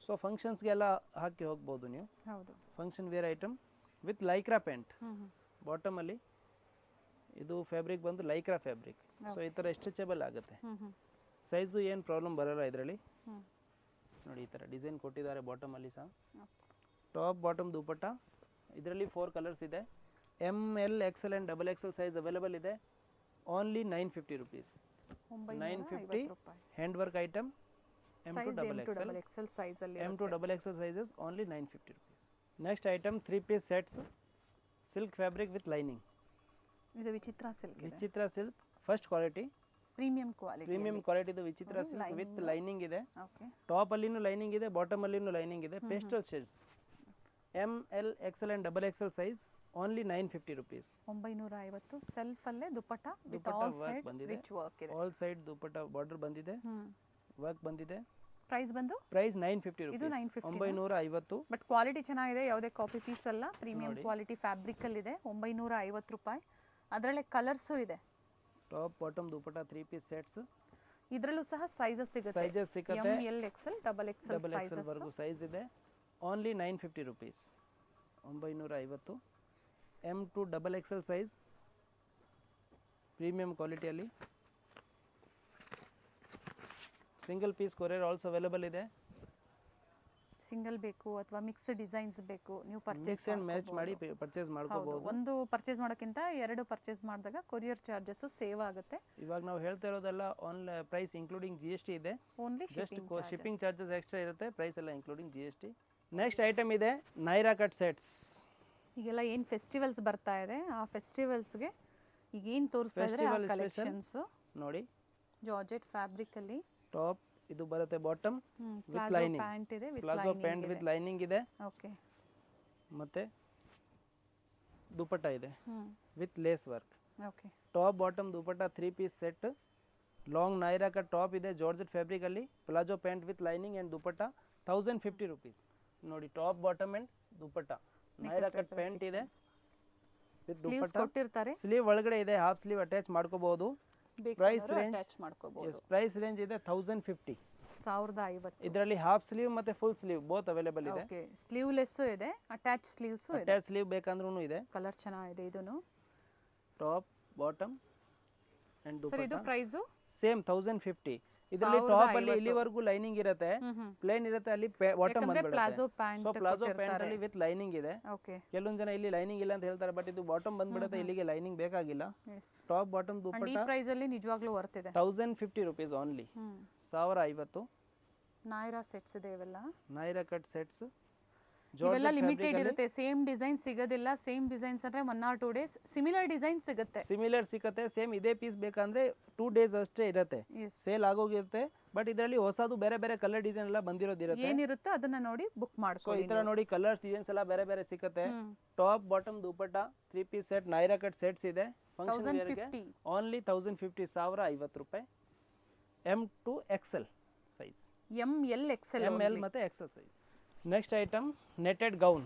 ಸೊ ಫಂಕ್ಷನ್ಸ್ಗೆಲ್ಲ ಹಾಕಿ ಹೋಗ್ಬೋದು ನೀವು. ಹೌದು. Function wear item with Lycra pant. ಬಾಟಮಲ್ಲಿ ಇದು ಫ್ಯಾಬ್ರಿಕ್ ಬಂದು ಲೈಕ್ರಾ ಫ್ಯಾಬ್ರಿಕ್. ಸೊ ಈ ಥರ ಸ್ಟ್ರೆಚಬಲ್ ಆಗುತ್ತೆ. ಸೈಜ್ದು ಏನು ಪ್ರಾಬ್ಲಮ್ ಬರೋಲ್ಲ ಇದರಲ್ಲಿ. ನೋಡಿ ಈ ಥರ ಡಿಸೈನ್ ಕೊಟ್ಟಿದ್ದಾರೆ ಬಾಟಮಲ್ಲಿ ಸಹ. ಟಾಪ್ ಬಾಟಮ್ ದುಪಟ್ಟ ಇದರಲ್ಲಿ 4 ಕಲರ್ಸ್ ಇದೆ. ML XL and XXL size available ಇದೆ. Only 950 rupees. 950. Hand work item. M to XXL size ಅಲ್ಲಿ. M to XXL sizes only 950 rupees. Next item 3 piece sets. Silk fabric with lining. ಇದು ವಿಚಿತ್ರ ಸಿಲ್ಕ್ ಇದೆ. Vichitra silk first quality. Premium quality. Premium ಕ್ವಾಲಿಟಿದು ವಿಚಿತ್ರ ಸಿಲ್ಕ್ ವಿತ್ ಲೈನಿಂಗ್ ಇದೆ. ಓಕೆ. ಟಾಪ್ ಅಲ್ಲಿನೂ ಲೈನಿಂಗ್ ಇದೆ. ಬಾಟಮ್ ಅಲ್ಲಿನೂ ಲೈನಿಂಗ್ ಇದೆ. Pastel shades. ML XL and XXL size only 950 rupees. 950. Self ಅಲ್ಲೇ dupatta with all side rich work ಇದೆ. ಆಲ್ ಸೈಡ್ ದುಪಟ್ಟ ಬಾರ್ಡರ್ ಬಂದಿದೆ. ವರ್ಕ್ ಬಂದಿದೆ. ಪ್ರೈಸ್ ಬಂದು ಪ್ರೈಸ್ 950 rupees. ಇದು 950. 950. ಬಟ್ ಕ್ವಾಲಿಟಿ ಚೆನ್ನಾಗಿದೆ. ಯಾವುದೇ ಕಾಪಿ ಪೀಸ್ ಅಲ್ಲ. ಪ್ರೀಮಿಯಂ ಕ್ವಾಲಿಟಿ ಫ್ಯಾಬ್ರಿಕ್ ಅಲ್ಲಿ ಇದೆ. 950 ರೂಪಾಯಿ. ಅದರಲ್ಲೇ ಕಲರ್ಸು ಇದೆ. Top bottom dupatta 3 piece sets. ಇದರಲ್ಲೂ ಸಹ ಸೈಜಸ್ ಸಿಗುತ್ತೆ. ಸೈಜಸ್ ಸಿಗುತ್ತೆ. ML XL XXL ವರೆಗೂ ಸೈಜ್ ಇದೆ. Only 950 rupees. 950. M to XXL size premium ಕ್ವಾಲಿಟಿಯಲ್ಲಿ. Single piece courier also available ಇದೆ. ಸಿಂಗಲ್ ಬೇಕು ಅಥವಾ ಮಿಕ್ಸ್ ಡಿಸೈನ್ಸ್ ಬೇಕು ನೀವು ಪರ್ಚೇಸ್ ಮಿಕ್ಸ್ ಅಂಡ್ ಮ್ಯಾಚ್ ಮಾಡಿ ಪರ್ಚೇಸ್ ಮಾಡ್ಕೋಬಹುದು. ಒಂದು ಪರ್ಚೇಸ್ ಮಾಡೋಕ್ಕಿಂತ 2 ಪರ್ಚೇಸ್ ಮಾಡಿದಾಗ ಕೊರಿಯರ್ ಚಾರ್ಜಸ್ ಸೇವ್ ಆಗುತ್ತೆ. ಇವಾಗ ನಾವು ಹೇಳ್ತಾ ಇರೋದೆಲ್ಲ ಆನ್ಲೈನ್ ಪ್ರೈಸ್ ಇನ್ಕ್ಲೂಡಿಂಗ್ GST ಇದೆ. Only just shipping charges extra ಇರುತ್ತೆ. ಪ್ರೈಸ್ ಎಲ್ಲ ಇನ್ಕ್ಲೂಡಿಂಗ್ GST. ನೆಕ್ಸ್ಟ್ ಐಟಮ್ ಇದೆ ನೈರಾ ಕಟ್ ಸೆಟ್ಸ್. ಈಗೆಲ್ಲ ಏನು ಫೆಸ್ಟಿವಲ್ಸ್ ಬರ್ತಾ ಇದೆ ಆ ಫೆಸ್ಟಿವಲ್ಸ್ಗೆ ಈಗ ಏನು ತೋರಿಸ್ತಾ ಇದ್ದಾರೆ ಆ ಕಲೆಕ್ಷನ್ಸ್ ನೋಡಿ. ಜಾರ್ಜೆಟ್ ಫ್ಯಾಬ್ರಿಕ್ ಅಲ್ಲಿ ಟಾಪ್ ಇದು ಬರುತ್ತೆ. Bottom with lining. ಪ್ಯಾಂಟ್ ಇದೆ. ಪ್ಲಾಜೋ ಪ್ಯಾಂಟ್ ವಿತ್ ಲೈನಿಂಗ್ ಇದೆ. ಓಕೆ. ಮತ್ತೆ ದುಪಟ್ಟ ಇದೆ with lace work. Okay. Top bottom dupatta 3 piece set. Long Naira cut top ಇದೆ ಜಾರ್ಜೆಟ್ ಫ್ಯಾಬ್ರಿಕ್ ಅಲ್ಲಿ. Palazzo pant with lining and dupatta 1050 rupees. ನೋಡಿ top bottom and dupatta. Naira cut pant ಇದೆ ವಿತ್ ದುಪಟ್ಟ ಕೊಟ್ಟಿರ್ತಾರೆ. ಸ್ಲೀವ್ ಒಳಗಡೆ ಇದೆ. ಹಾಫ್ ಸ್ಲೀವ್ ಅಟ್ಯಾಚ್ ಮಾಡ್ಕೋಬಹುದು. ಪ್ರೈಸ್ ರೇಂಜ್ ಅಟ್ಯಾಚ್ ಮಾಡ್ಕೋಬಹುದು. ಪ್ರೈಸ್ ರೇಂಜ್ ಇದೆ 1050. 1050. ಇದರಲ್ಲಿ ಹಾಫ್ ಸ್ಲೀವ್ ಮತ್ತೆ ಫುಲ್ ಸ್ಲೀವ್ ಬೋತ್ ಅವೈಲೇಬಲ್ ಇದೆ. ಓಕೆ, ಸ್ಲೀವ್ಲೆಸ್ ಇದೆ, ಅಟ್ಯಾಚ್ ಸ್ಲೀವ್ಸ್ ಇದೆ. ಅಟ್ಯಾಚ್ ಸ್ಲೀವ್ ಬೇಕಂದ್ರೂ ಇದೆ. ಕಲರ್ ಚೆನ್ನಾಗಿದೆ ಇದೂನು. ಟಾಪ್ ಬಾಟಮ್ ಅಂಡ್ ಸರ್ ಇದು ದುಪಟ್ಟಾ ಪ್ರೈಸು ಸೇಮ್ 1050. ಇದರಲ್ಲಿ ಟಾಪ್ ಅಲ್ಲಿ ಇಲ್ಲಿವರೆಗೂ ಲೈನಿಂಗ್ ಇರುತ್ತೆ, ಪ್ಲೇನ್ ಇರುತ್ತೆ, ಅಲ್ಲಿ ಬಾಟಮ್ ಬಂದ್ಬಿಡುತ್ತೆ. Palazzo pant so palazzo pant ಅಲ್ಲಿ ವಿತ್ ಲೈನಿಂಗ್ ಇದೆ. ಓಕೆ, ಕೆಲವೊಂದು ಜನ ಇಲ್ಲಿ ಲೈನಿಂಗ್ ಇಲ್ಲ ಅಂತ ಹೇಳ್ತಾರೆ, ಬಟ್ ಇದು ಬಾಟಮ್ ಬಂದ್ಬಿಡುತ್ತೆ, ಇಲ್ಲಿಗೆ ಲೈನಿಂಗ್ ಬೇಕಾಗಿಲ್ಲ. ಎಸ್. ಟಾಪ್ ಬಾಟಮ್ ಅಂಡ್ ಈ ದುಪಟ್ಟಾ ಪ್ರೈಸ್ ಅಲ್ಲಿ ನಿಜವಾಗ್ಲೂ ವರ್ತ್ ಇದೆ. 1050 rupees ಓನ್ಲಿ. 1050. ನಾಯ್ರಾ ಸೆಟ್ಸ್ ಇದೆ ಇವೆಲ್ಲ. ನೈರಾ ಕಟ್ ಸೆಟ್ಸ್ ಇವೆಲ್ಲ ಲಿಮಿಟೆಡ್ ಇರುತ್ತೆ, ಸೇಮ್ ಡಿಸೈನ್ ಸಿಗೋದಿಲ್ಲ. ಸೇಮ್ ಡಿಸೈನ್ಸ್ ಅಂದ್ರೆ 1 or 2 days ಸಿಮಿಲರ್ ಡಿಸೈನ್ ಸಿಗುತ್ತೆ. ಸಿಮಿಲರ್ ಸಿಗುತ್ತೆ, ಸೇಮ್ ಇದೇ ಪೀಸ್ ಬೇಕಂದ್ರೆ 2 days ಅಷ್ಟೇ ಇರುತ್ತೆ, ಎಸ್. ಸೇಲ್ ಆಗೋಗಿರುತ್ತೆ. ಬಟ್ ಇದರಲ್ಲಿ ಹೊಸದು ಬೇರೆ ಬೇರೆ ಕಲರ್ ಡಿಸೈನ್ ಎಲ್ಲ ಬಂದಿರೋದಿರುತ್ತೆ. ಏನಿರುತ್ತೆ ಅದನ್ನ ನೋಡಿ ಬುಕ್ ಸೊ ಮಾಡ್ಕೊಳ್ಳಿ. ಈ ತರ ನೋಡಿ ಕಲರ್ಸ್ ಡಿಸೈನ್ಸ್ ಎಲ್ಲ ಬೇರೆ ಬೇರೆ ಸಿಗುತ್ತೆ. Top bottom dupatta 3 piece set Naira cut sets ಇದೆ. ಫಂಕ್ಷನ್ ವೇರ್ಗೆ 1050. ಓನ್ಲಿ 1050, 1050 ರೂಪಾಯಿ. M to XL size, ML XL ML ಮತ್ತೆ XL size. Next item netted gown,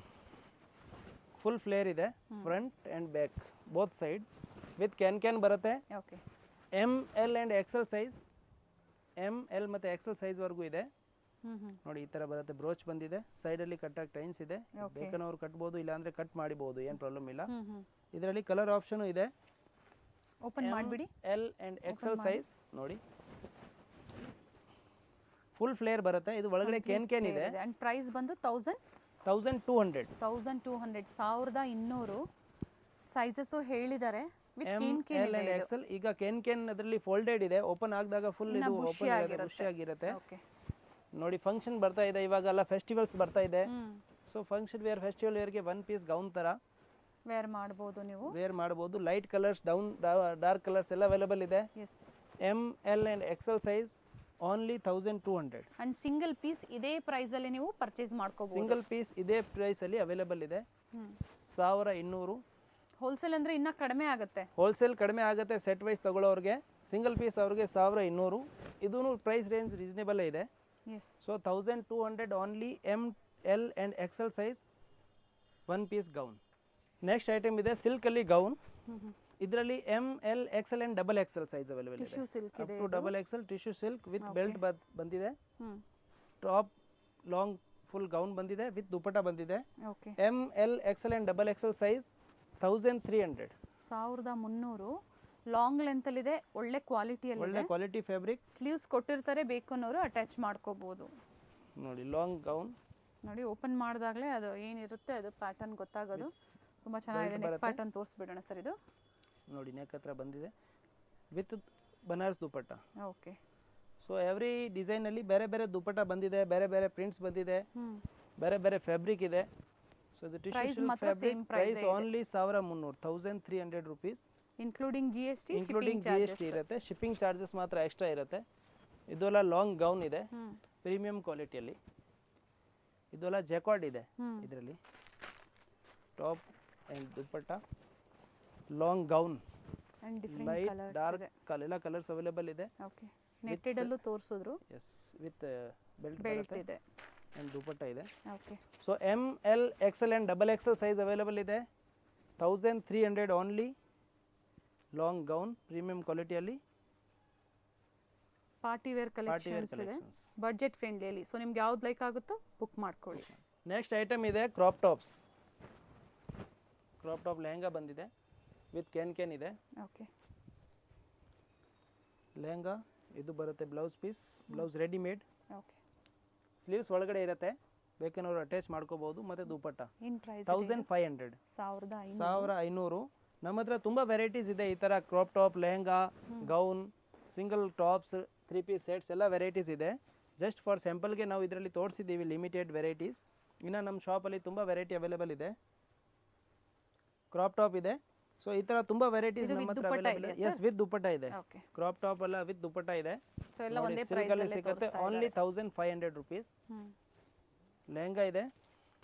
full flare ಇದೆ, front and back both side with can ಬರುತ್ತೆ. Okay, ML and XL size, ML ಮತ್ತೆ XL ಸೈಜ್ ವರೆಗೂ ಇದೆ. ನೋಡಿ ಈ ತರ ಬರುತ್ತೆ, ಬ್ರೋಚ್ ಬಂದಿದೆ, ಸೈಡ್ ಅಲ್ಲಿ ಕಟ್ಟಾಗಿ ಟೈನ್ಸ್ ಇದೆ. ಬೇಕನ್ನೋರು ಕಟ್ಬೋದು, ಇಲ್ಲ ಅಂದ್ರೆ ಕಟ್ ಮಾಡಿಬಹುದು, ಏನ್ ಪ್ರಾಬ್ಲಮ್ ಇಲ್ಲ. ಇದರಲ್ಲಿ ಕಲರ್ ಆಪ್ಷನ್ ಇದೆ. ಓಪನ್ ಮಾಡಿಬಿಡಿ. L and XL ಸೈಜ್ ನೋಡಿ, ಫುಲ್ ಫ್ಲೇರ್ ಬರುತ್ತೆ. ಇದು ಒಳಗಡೆ ಕ್ಯಾನ್ ಇದೆ. ಅಂಡ್ ಪ್ರೈಸ್ ಬಂದು 1200. 1200 ಸೈಜಸ್ ಹೇಳಿದ್ದಾರೆ ವಿತ್ M, ಕೇನ್ L and ಇದೆ. XL. ಈಗ ಕ್ಯಾನ್ ಅದರಲ್ಲಿ ಫೋಲ್ಡೆಡ್ ಇದೆ, ಓಪನ್ ಆಗಿದಾಗ ಫುಲ್ ಇದು ಓಪನ್ ಆಗಿದೆ, ಖುಷಿಯಾಗಿರುತ್ತೆ. ಓಕೆ, ನೋಡಿ ಫಂಕ್ಷನ್ ಬರ್ತಾ ಇದೆ, ಇವಾಗೆಲ್ಲ ಫೆಸ್ಟಿವಲ್ಸ್ ಬರ್ತಾ ಇದೆ. ಸೊ ಫಂಕ್ಷನ್ ವೇರ್, ಫೆಸ್ಟಿವಲ್ ವೇರ್ಗೆ 1 piece ಗೌನ್ ತರ ವೇರ್ ಮಾಡಬಹುದು ನೀವು. ವೇರ್ ಮಾಡಬಹುದು. ಲೈಟ್ ಕಲರ್ಸ್, ಡಾರ್ಕ್ ಕಲರ್ಸ್ ಎಲ್ಲ ಅವೈಲೇಬಲ್ ಇದೆ. Yes. M, L and XL size only 1200. And single piece ಇದೇ ಪ್ರೈಸ್ ಅಲ್ಲಿ ನೀವು ಪರ್ಚೇಸ್ ಮಾಡ್ಕೋಬಹುದು. ಸಿಂಗಲ್ ಪೀಸ್ ಇದೇ ಪ್ರೈಸ್ ಅಲ್ಲಿ ಅವೈಲೇಬಲ್ ಇದೆ. 1200. ಹೋಲ್ಸೇಲ್ ಅಂದ್ರೆ ಇನ್ನ ಕಡಿಮೆ ಆಗುತ್ತೆ. ಹೋಲ್ಸೇಲ್ ಕಡಿಮೆ ಆಗುತ್ತೆ ಸೆಟ್ ವೈಸ್ ತಗೊಳ್ಳೋರಿಗೆ. ಸಿಂಗಲ್ ಪೀಸ್ ಅವ್ರಿಗೆ 1200. ಇದೂ ಪ್ರೈಸ್ ರೇಂಜ್ ರೀಸನೇಬಲ್ ಇದೆ. Yes. So 1200 only. M, L and XL size 1 piece gown. Next item ಇದೆ ಸಿಲ್ಕ್ ಅಲ್ಲಿ ಗೌನ್. ಇದರಲ್ಲಿ M, L, XL and XXL size available ಇದೆ. ಟಿಶ್ಯೂ ಸಿಲ್ಕ್ ಇದೆ. Up to XXL tissue silk with belt ಬಂದಿದೆ. ಟಾಪ್ ಲಾಂಗ್ ಫುಲ್ ಗೌನ್ ಬಂದಿದೆ, ವಿತ್ ದುಪಟ್ಟಾ ಬಂದಿದೆ. Okay, M, L, XL and XXL size 1300. 1300. Long length ಅಲ್ಲಿ ಇದೆ, ಒಳ್ಳೆ ಕ್ವಾಲಿಟಿಯಲ್ಲಿ ಒಳ್ಳೆ ಇದೆ. Quality fabric. ಸ್ಲೀವ್ಸ್ ಕೊಟ್ಟಿರ್ತಾರೆ, ಬೇಕು ಅನ್ನೋರು ಅಟ್ಯಾಚ್ ಮಾಡ್ಕೋಬಹುದು. ನೋಡಿ ಲಾಂಗ್ ಗೌನ್ ನೋಡಿ ಓಪನ್ ಮಾಡಿದಾಗಲೇ ಅದು ಏನಿರುತ್ತೆ ಅದು ಪ್ಯಾಟರ್ನ್ ಗೊತ್ತಾಗೋದು. ತುಂಬಾ ಚೆನ್ನಾಗಿದೆ. ನೆಕ್ ಪ್ಯಾಟರ್ನ್ ತೋರಿಸ್ಬಿಡೋಣ ಸರ್. ಇದು ನೋಡಿ ನೆಕ್ ಹತ್ರ ಬಂದಿದೆ with Banaras dupatta. Okay. So every design ಅಲ್ಲಿ ಬೇರೆ ಬೇರೆ ದುಪಟ್ಟಾ ಬಂದಿದೆ, ಬೇರೆ ಬೇರೆ ಪ್ರಿಂಟ್ಸ್ ಬಂದಿದೆ, ಬೇರೆ ಬೇರೆ ಫ್ಯಾಬ್ರಿಕ್ ಇದೆ. ಸೊ ಇದು tissue silk fabric. Price only 1300, 1300 rupees. Including GST, including GST ಇರುತ್ತೆ. ಶಿಪ್ಪಿಂಗ್ ಚಾರ್ಜಸ್ ಮಾತ್ರ ಎಕ್ಸ್ಟ್ರಾ ಇರುತ್ತೆ. ಇದೆಲ್ಲ ಲಾಂಗ್ ಗೌನ್ ಇದೆ, ಪ್ರೀಮಿಯಂ ಕ್ವಾಲಿಟಿಯಲ್ಲಿ. ಇದೆಲ್ಲ ಜೆಕಾರ್ಡ್ ಇದೆ ಇದರಲ್ಲಿ. Top and dupatta, long gown, and different light colours dark ಇದೆ. ಎಲ್ಲ ಕಲರ್ಸ್ ಅವೈಲೇಬಲ್ ಇದೆ. ಓಕೆ, ನೆಟ್ಟೆಡ್ ಅಲ್ಲೂ ತೋರಿಸಿದ್ರು. ಎಸ್, ವಿತ್ ಬೆಲ್ಟ್ ಬೆಲ್ಟ್ ಇದೆ ಅಂಡ್ ದುಪಟ್ಟಾ ಇದೆ. Okay. So M, L, XL and XXL size available ಇದೆ. 1300 ಓನ್ಲಿ. ಲಾಂಗ್ ಗೌನ್ ಪ್ರೀಮಿಯಂ ಕ್ವಾಲಿಟಿಯಲ್ಲಿ. ಪಾರ್ಟಿ ವೇರ್ ಕಲೆಕ್ಷನ್ಸ್ ಇದೆ, ಬಡ್ಜೆಟ್ ಫ್ರೆಂಡ್ಲಿಯಲ್ಲಿ. ಸೊ ನಿಮ್ಗೆ ಯಾವ್ದು ಲೈಕ್ ಆಗುತ್ತೋ ಬುಕ್ ಮಾಡ್ಕೊಳ್ಳಿ. ನೆಕ್ಸ್ಟ್ ಐಟಮ್ ಇದೆ crop tops. Crop top lehenga ಬಂದಿದೆ, ವಿತ್ ಕ್ಯಾನ್ ಇದೆ. ಓಕೆ, ಲೆಹಂಗಾ ಇದು ಬರುತ್ತೆ blouse piece, blouse readymade. Okay, sleeves ಒಳಗಡೆ ಇರುತ್ತೆ, ಬೇಕನ್ನೋರು ಅಟ್ಯಾಚ್ ಮಾಡ್ಕೋಬಹುದು. ಮತ್ತೆ ದುಪಟ್ಟಾ ಇನ್ ಪ್ರೈಸ್ 1500. 1500. ನಮ್ಮ ಹತ್ರ ತುಂಬಾ ವೆರೈಟೀಸ್ ಇದೆ ಈ ತರ crop top, lehenga, gown, single tops, 3 piece sets ಎಲ್ಲ ವೆರೈಟೀಸ್ ಇದೆ. ಜಸ್ಟ್ ಫಾರ್ ಸ್ಯಾಂಪಲ್ಗೆ ನಾವು ಇದರಲ್ಲಿ ತೋರಿಸಿದ್ದೀವಿ ಲಿಮಿಟೆಡ್ ವೆರೈಟೀಸ್. ಇನ್ನು ನಮ್ಮ ಶಾಪಲ್ಲಿ ತುಂಬ ವೆರೈಟಿ ಅವೈಲೇಬಲ್ ಇದೆ. ಕ್ರಾಪ್ ಟಾಪ್ ಇದೆ. ಸೊ ಈ ಥರ ತುಂಬ ವೆರೈಟೀಸ್ ನಮ್ಮ ಹತ್ರ ಅವೈಲೇಬಲ್ ಇದೆ. ಎಸ್, ವಿತ್ ದುಪಟ್ಟಾ ಇದೆ. ಕ್ರಾಪ್ ಟಾಪ್ ಅಲ್ಲ, ವಿತ್ ದುಪಟ್ಟಾ ಇದೆ. ಸಿಲ್ಕಲ್ಲಿ ಸಿಗುತ್ತೆ. Only 1500 rupees. ಲೆಹಂಗಾ ಇದೆ.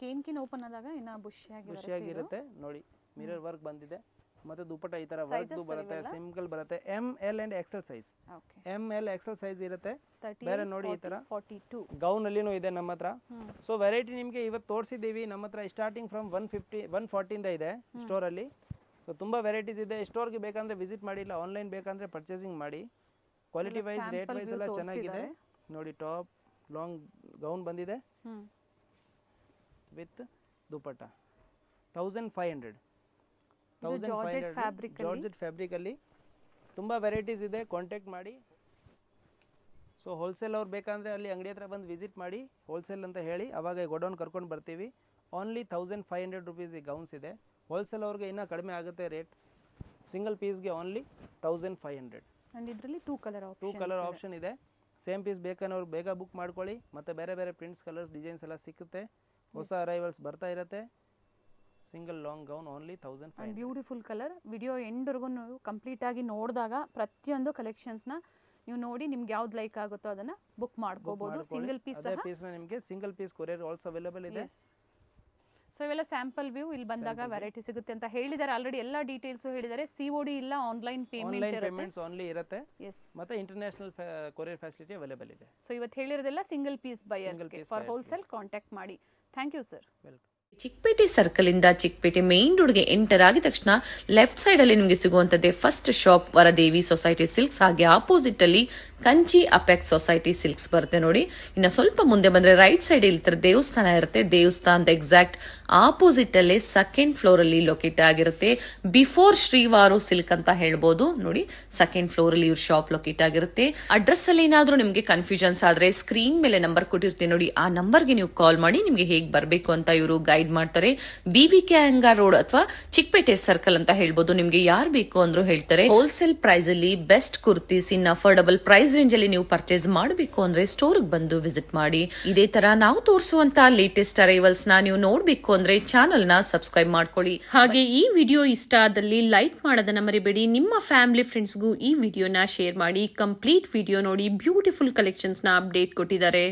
ಕೇನ್ ಓಪನ್ ಆದಾಗ ಇನ್ನ ಬುಷಿಯಾಗಿರುತ್ತೆ. ನೋಡಿ ಮಿರರ್ ವರ್ಕ್ ಬಂದಿದೆ. ಮತ್ತೆ ದುಪಟ್ಟಾ ಈ ತರ ವರ್ಕ್ ಬರುತ್ತೆ, ಸಿಂಗಲ್ ಬರುತ್ತೆ. M, L and XL size. M, L, XL size ಇರುತ್ತೆ. ಬೇರೆ ನೋಡಿ ಈ ತರ 42 ಗೌನ್ ಅಲ್ಲಿನೂ ಇದೆ ನಮ್ಮ ಹತ್ರ. ಸೊ ವೆರೈಟಿ ನಿಮಗೆ ಇವತ್ತು ತೋರಿಸಿದ್ದೀವಿ. ನಮ್ಮ ಹತ್ರ ಸ್ಟಾರ್ಟಿಂಗ್ ಫ್ರಮ್ 150, 140 ಇಂದ ಇದೆ ಸ್ಟೋರ್ ಅಲ್ಲಿ. ಸೊ ತುಂಬಾ ವೆರೈಟೀಸ್ ಇದೆ. ಸ್ಟೋರ್ಗೆ ಬೇಕಂದ್ರೆ ವಿಸಿಟ್ ಮಾಡಿ, ಇಲ್ಲ ಆನ್ಲೈನ್ ಬೇಕಂದ್ರೆ ಪರ್ಚೇಸಿಂಗ್ ಮಾಡಿ. ಕ್ವಾಲಿಟಿ ವೈಸ್, ರೇಟ್ ವೈಸ್ ಎಲ್ಲ ಚೆನ್ನಾಗಿದೆ. ನೋಡಿ ಟಾಪ್ ಲಾಂಗ್ ಗೌನ್ ಬಂದಿದೆ ವಿತ್ ದುಪಟ್ಟ 1500 ಜಾರ್ಜೆಟ್ ಫ್ಯಾಬ್ರಿಕಲ್ಲಿ ತುಂಬ ವೆರೈಟೀಸ್ ಇದೆ. ಕಾಂಟ್ಯಾಕ್ಟ್ ಮಾಡಿ. ಸೊ ಹೋಲ್ಸೇಲ್ ಅವ್ರು ಬೇಕಂದರೆ ಅಲ್ಲಿ ಅಂಗಡಿ ಹತ್ರ ಬಂದು ವಿಸಿಟ್ ಮಾಡಿ, ಹೋಲ್ಸೇಲ್ ಅಂತ ಹೇಳಿ, ಅವಾಗ ಗೋಡೌನ್ ಕರ್ಕೊಂಡು ಬರ್ತೀವಿ. ಓನ್ಲಿ 1500 ರುಪೀಸ್ ಈ ಗೌನ್ಸ್ ಇದೆ. ಹೋಲ್ಸೇಲ್ ಅವ್ರಿಗೆ ಇನ್ನೂ ಕಡಿಮೆ ಆಗುತ್ತೆ ರೇಟ್ಸ್. ಸಿಂಗಲ್ ಪೀಸ್ಗೆ ಓನ್ಲಿ 1500. ಆ್ಯಂಡ್ ಇದರಲ್ಲಿ ಟೂ ಕಲರ್ ಆಪ್ಷನ್ ಇದೆ. ಸೇಮ್ ಪೀಸ್ ಬೇಕನ್ನೋರು ಬೇಗ ಬುಕ್ ಮಾಡ್ಕೊಳ್ಳಿ. ಮತ್ತು ಬೇರೆ ಬೇರೆ ಪ್ರಿಂಟ್ಸ್, ಕಲರ್ಸ್, ಡಿಸೈನ್ಸ್ ಎಲ್ಲ ಸಿಕ್ಕುತ್ತೆ. ಹೊಸ ಅರೈವಲ್ಸ್ ಬರ್ತಾ ಇರುತ್ತೆ. Single long gown only 1500. Beautiful colour. Video ಎಂಡ್ವರೆಗೂ ನೀವು ಕಂಪ್ಲೀಟಾಗಿ ನೋಡಿದಾಗ ಪ್ರತಿಯೊಂದು ಕಲೆಕ್ಷನ್ಸ್ನ ನೀವು ನೋಡಿ ನಿಮ್ಗೆ ಯಾವ್ದು ಲೈಕ್ ಆಗುತ್ತೋ ಅದನ್ನು ಬುಕ್ ಮಾಡ್ಕೋಬೋದು. ಸಿಂಗಲ್ ಪೀಸ್ ಅದೇ ಪೀಸ್ನ ನಿಮಗೆ single piece courier also available ಇದೆ. ಸೊ ಇವೆಲ್ಲ ಸ್ಯಾಂಪಲ್ ವ್ಯೂ. ಇಲ್ಲಿ ಬಂದಾಗ ವೆರೈಟಿ ಸಿಗುತ್ತೆ ಅಂತ ಹೇಳಿದ್ದಾರೆ. ಆಲ್ರೆಡಿ ಎಲ್ಲ ಡೀಟೇಲ್ಸು ಹೇಳಿದ್ದಾರೆ. COD ಇಲ್ಲ, ಆನ್ಲೈನ್ ಪೇಮೆಂಟ್ಸ್ ಓನ್ಲಿ ಇರುತ್ತೆ. ಎಸ್, ಮತ್ತೆ ಇಂಟರ್ನ್ಯಾಷನಲ್ ಕೊರಿಯರ್ ಫೆಸಿಲಿಟಿ ಅವೈಲೇಬಲ್ ಇದೆ. ಸೊ ಇವತ್ತು ಹೇಳಿರೋದೆಲ್ಲ ಸಿಂಗಲ್ ಪೀಸ್ ಬಯರ್ಸ್ಗೆ. ಫಾರ್ ಹೋಲ್ಸೇಲ್ ಕಾಂಟ್ಯಾಕ್ಟ್ ಮಾಡಿ. Thank you sir. Welcome. Chickpet circle ಇಂದ ಚಿಕ್ಕಪೇಟೆ ಮೇನ್ ರೋಡ್ಗೆ ಎಂಟರ್ ಆಗಿದ ತಕ್ಷಣ ಲೆಫ್ಟ್ ಸೈಡ್ ಅಲ್ಲಿ ನಿಮಗೆ ಸಿಗುವಂತದ್ದೇ first shop Varadevi society silks. ಹಾಗೆ ಆಪೋಸಿಟ್ ಅಲ್ಲಿ ಕಂಚಿ ಅಪೆಕ್ಸ್ ಸೊಸೈಟಿ ಸಿಲ್ಕ್ಸ್ ಬರುತ್ತೆ ನೋಡಿ. ಇನ್ನು ಸ್ವಲ್ಪ ಮುಂದೆ ಬಂದ್ರೆ ರೈಟ್ ಸೈಡ್ ಇಲ್ಲಿ ದೇವಸ್ಥಾನ ಇರುತ್ತೆ. ದೇವಸ್ಥಾನದ ಎಕ್ಸಾಕ್ಟ್ ಆಪೋಸಿಟ್ ಅಲ್ಲೇ ಸೆಕೆಂಡ್ ಫ್ಲೋರ್ ಅಲ್ಲಿ ಲೊಕೇಟ್ ಆಗಿರುತ್ತೆ. ಬಿಫೋರ್ ಶ್ರೀವಾರು ಸಿಲ್ಕ್ ಅಂತ ಹೇಳ್ಬೋದು ನೋಡಿ. ಸೆಕೆಂಡ್ ಫ್ಲೋರ್ ಅಲ್ಲಿ ಇವ್ರ ಶಾಪ್ ಲೊಕೇಟ್ ಆಗಿರುತ್ತೆ. ಅಡ್ರೆಸ್ ಅಲ್ಲಿ ಏನಾದ್ರೂ ನಿಮ್ಗೆ ಕನ್ಫ್ಯೂಷನ್ಸ್ ಆದ್ರೆ ಸ್ಕ್ರೀನ್ ಮೇಲೆ ನಂಬರ್ ಕೊಟ್ಟಿರ್ತೀನಿ ನೋಡಿ. ಆ ನಂಬರ್ಗೆ ನೀವು ಕಾಲ್ ಮಾಡಿ ನಿಮ್ಗೆ ಹೇಗ್ ಬರ್ಬೇಕು ಅಂತ ಇವರು ಗೈಡ್ ಮಾಡ್ತಾರೆ. BVK ಅಯ್ಯಂಗಾರ್ ರೋಡ್ ಅಥವಾ ಚಿಕ್ಕಪೇಟೆ ಸರ್ಕಲ್ ಅಂತ ಹೇಳ್ಬೋದು. ನಿಮ್ಗೆ ಯಾರು ಬೇಕು ಅಂದ್ರೂ ಹೇಳ್ತಾರೆ. ಹೋಲ್ಸೇಲ್ ಪ್ರೈಸ್ ಅಲ್ಲಿ ಬೆಸ್ಟ್ ಕುರ್ತೀಸ್ ಇನ್ ಅಫೋರ್ಡಬಲ್ ಪ್ರೈಸ್ ರೇಂಜ್ ಅಲ್ಲಿ ನೀವು ಪರ್ಚೇಸ್ ಮಾಡಬೇಕು ಅಂದ್ರೆ ಸ್ಟೋರ್ ಬಂದು ವಿಸಿಟ್ ಮಾಡಿ. ಇದೇ ತರ ನಾವು ತೋರಿಸುವಂತ ಲೇಟೆಸ್ಟ್ ಅರೈವಲ್ಸ್ ನ ನೀವು ನೋಡ್ಬೇಕು ಅಂದ್ರೆ ಚಾನೆಲ್ ನ ಸಬ್ಸ್ಕ್ರೈಬ್ ಮಾಡ್ಕೊಳ್ಳಿ. ಹಾಗೆ ಈ ವಿಡಿಯೋ ಇಷ್ಟ ಆದಲ್ಲಿ ಲೈಕ್ ಮಾಡೋದನ್ನ ಮರಿಬೇಡಿ. ನಿಮ್ಮ ಫ್ಯಾಮಿಲಿ ಫ್ರೆಂಡ್ಸ್ಗೂ ಈ ವಿಡಿಯೋನ ಶೇರ್ ಮಾಡಿ. ಕಂಪ್ಲೀಟ್ ವಿಡಿಯೋ ನೋಡಿ. ಬ್ಯೂಟಿಫುಲ್ ಕಲೆಕ್ಷನ್ಸ್ ನ ಅಪ್ಡೇಟ್ ಕೊಟ್ಟಿದ್ದಾರೆ.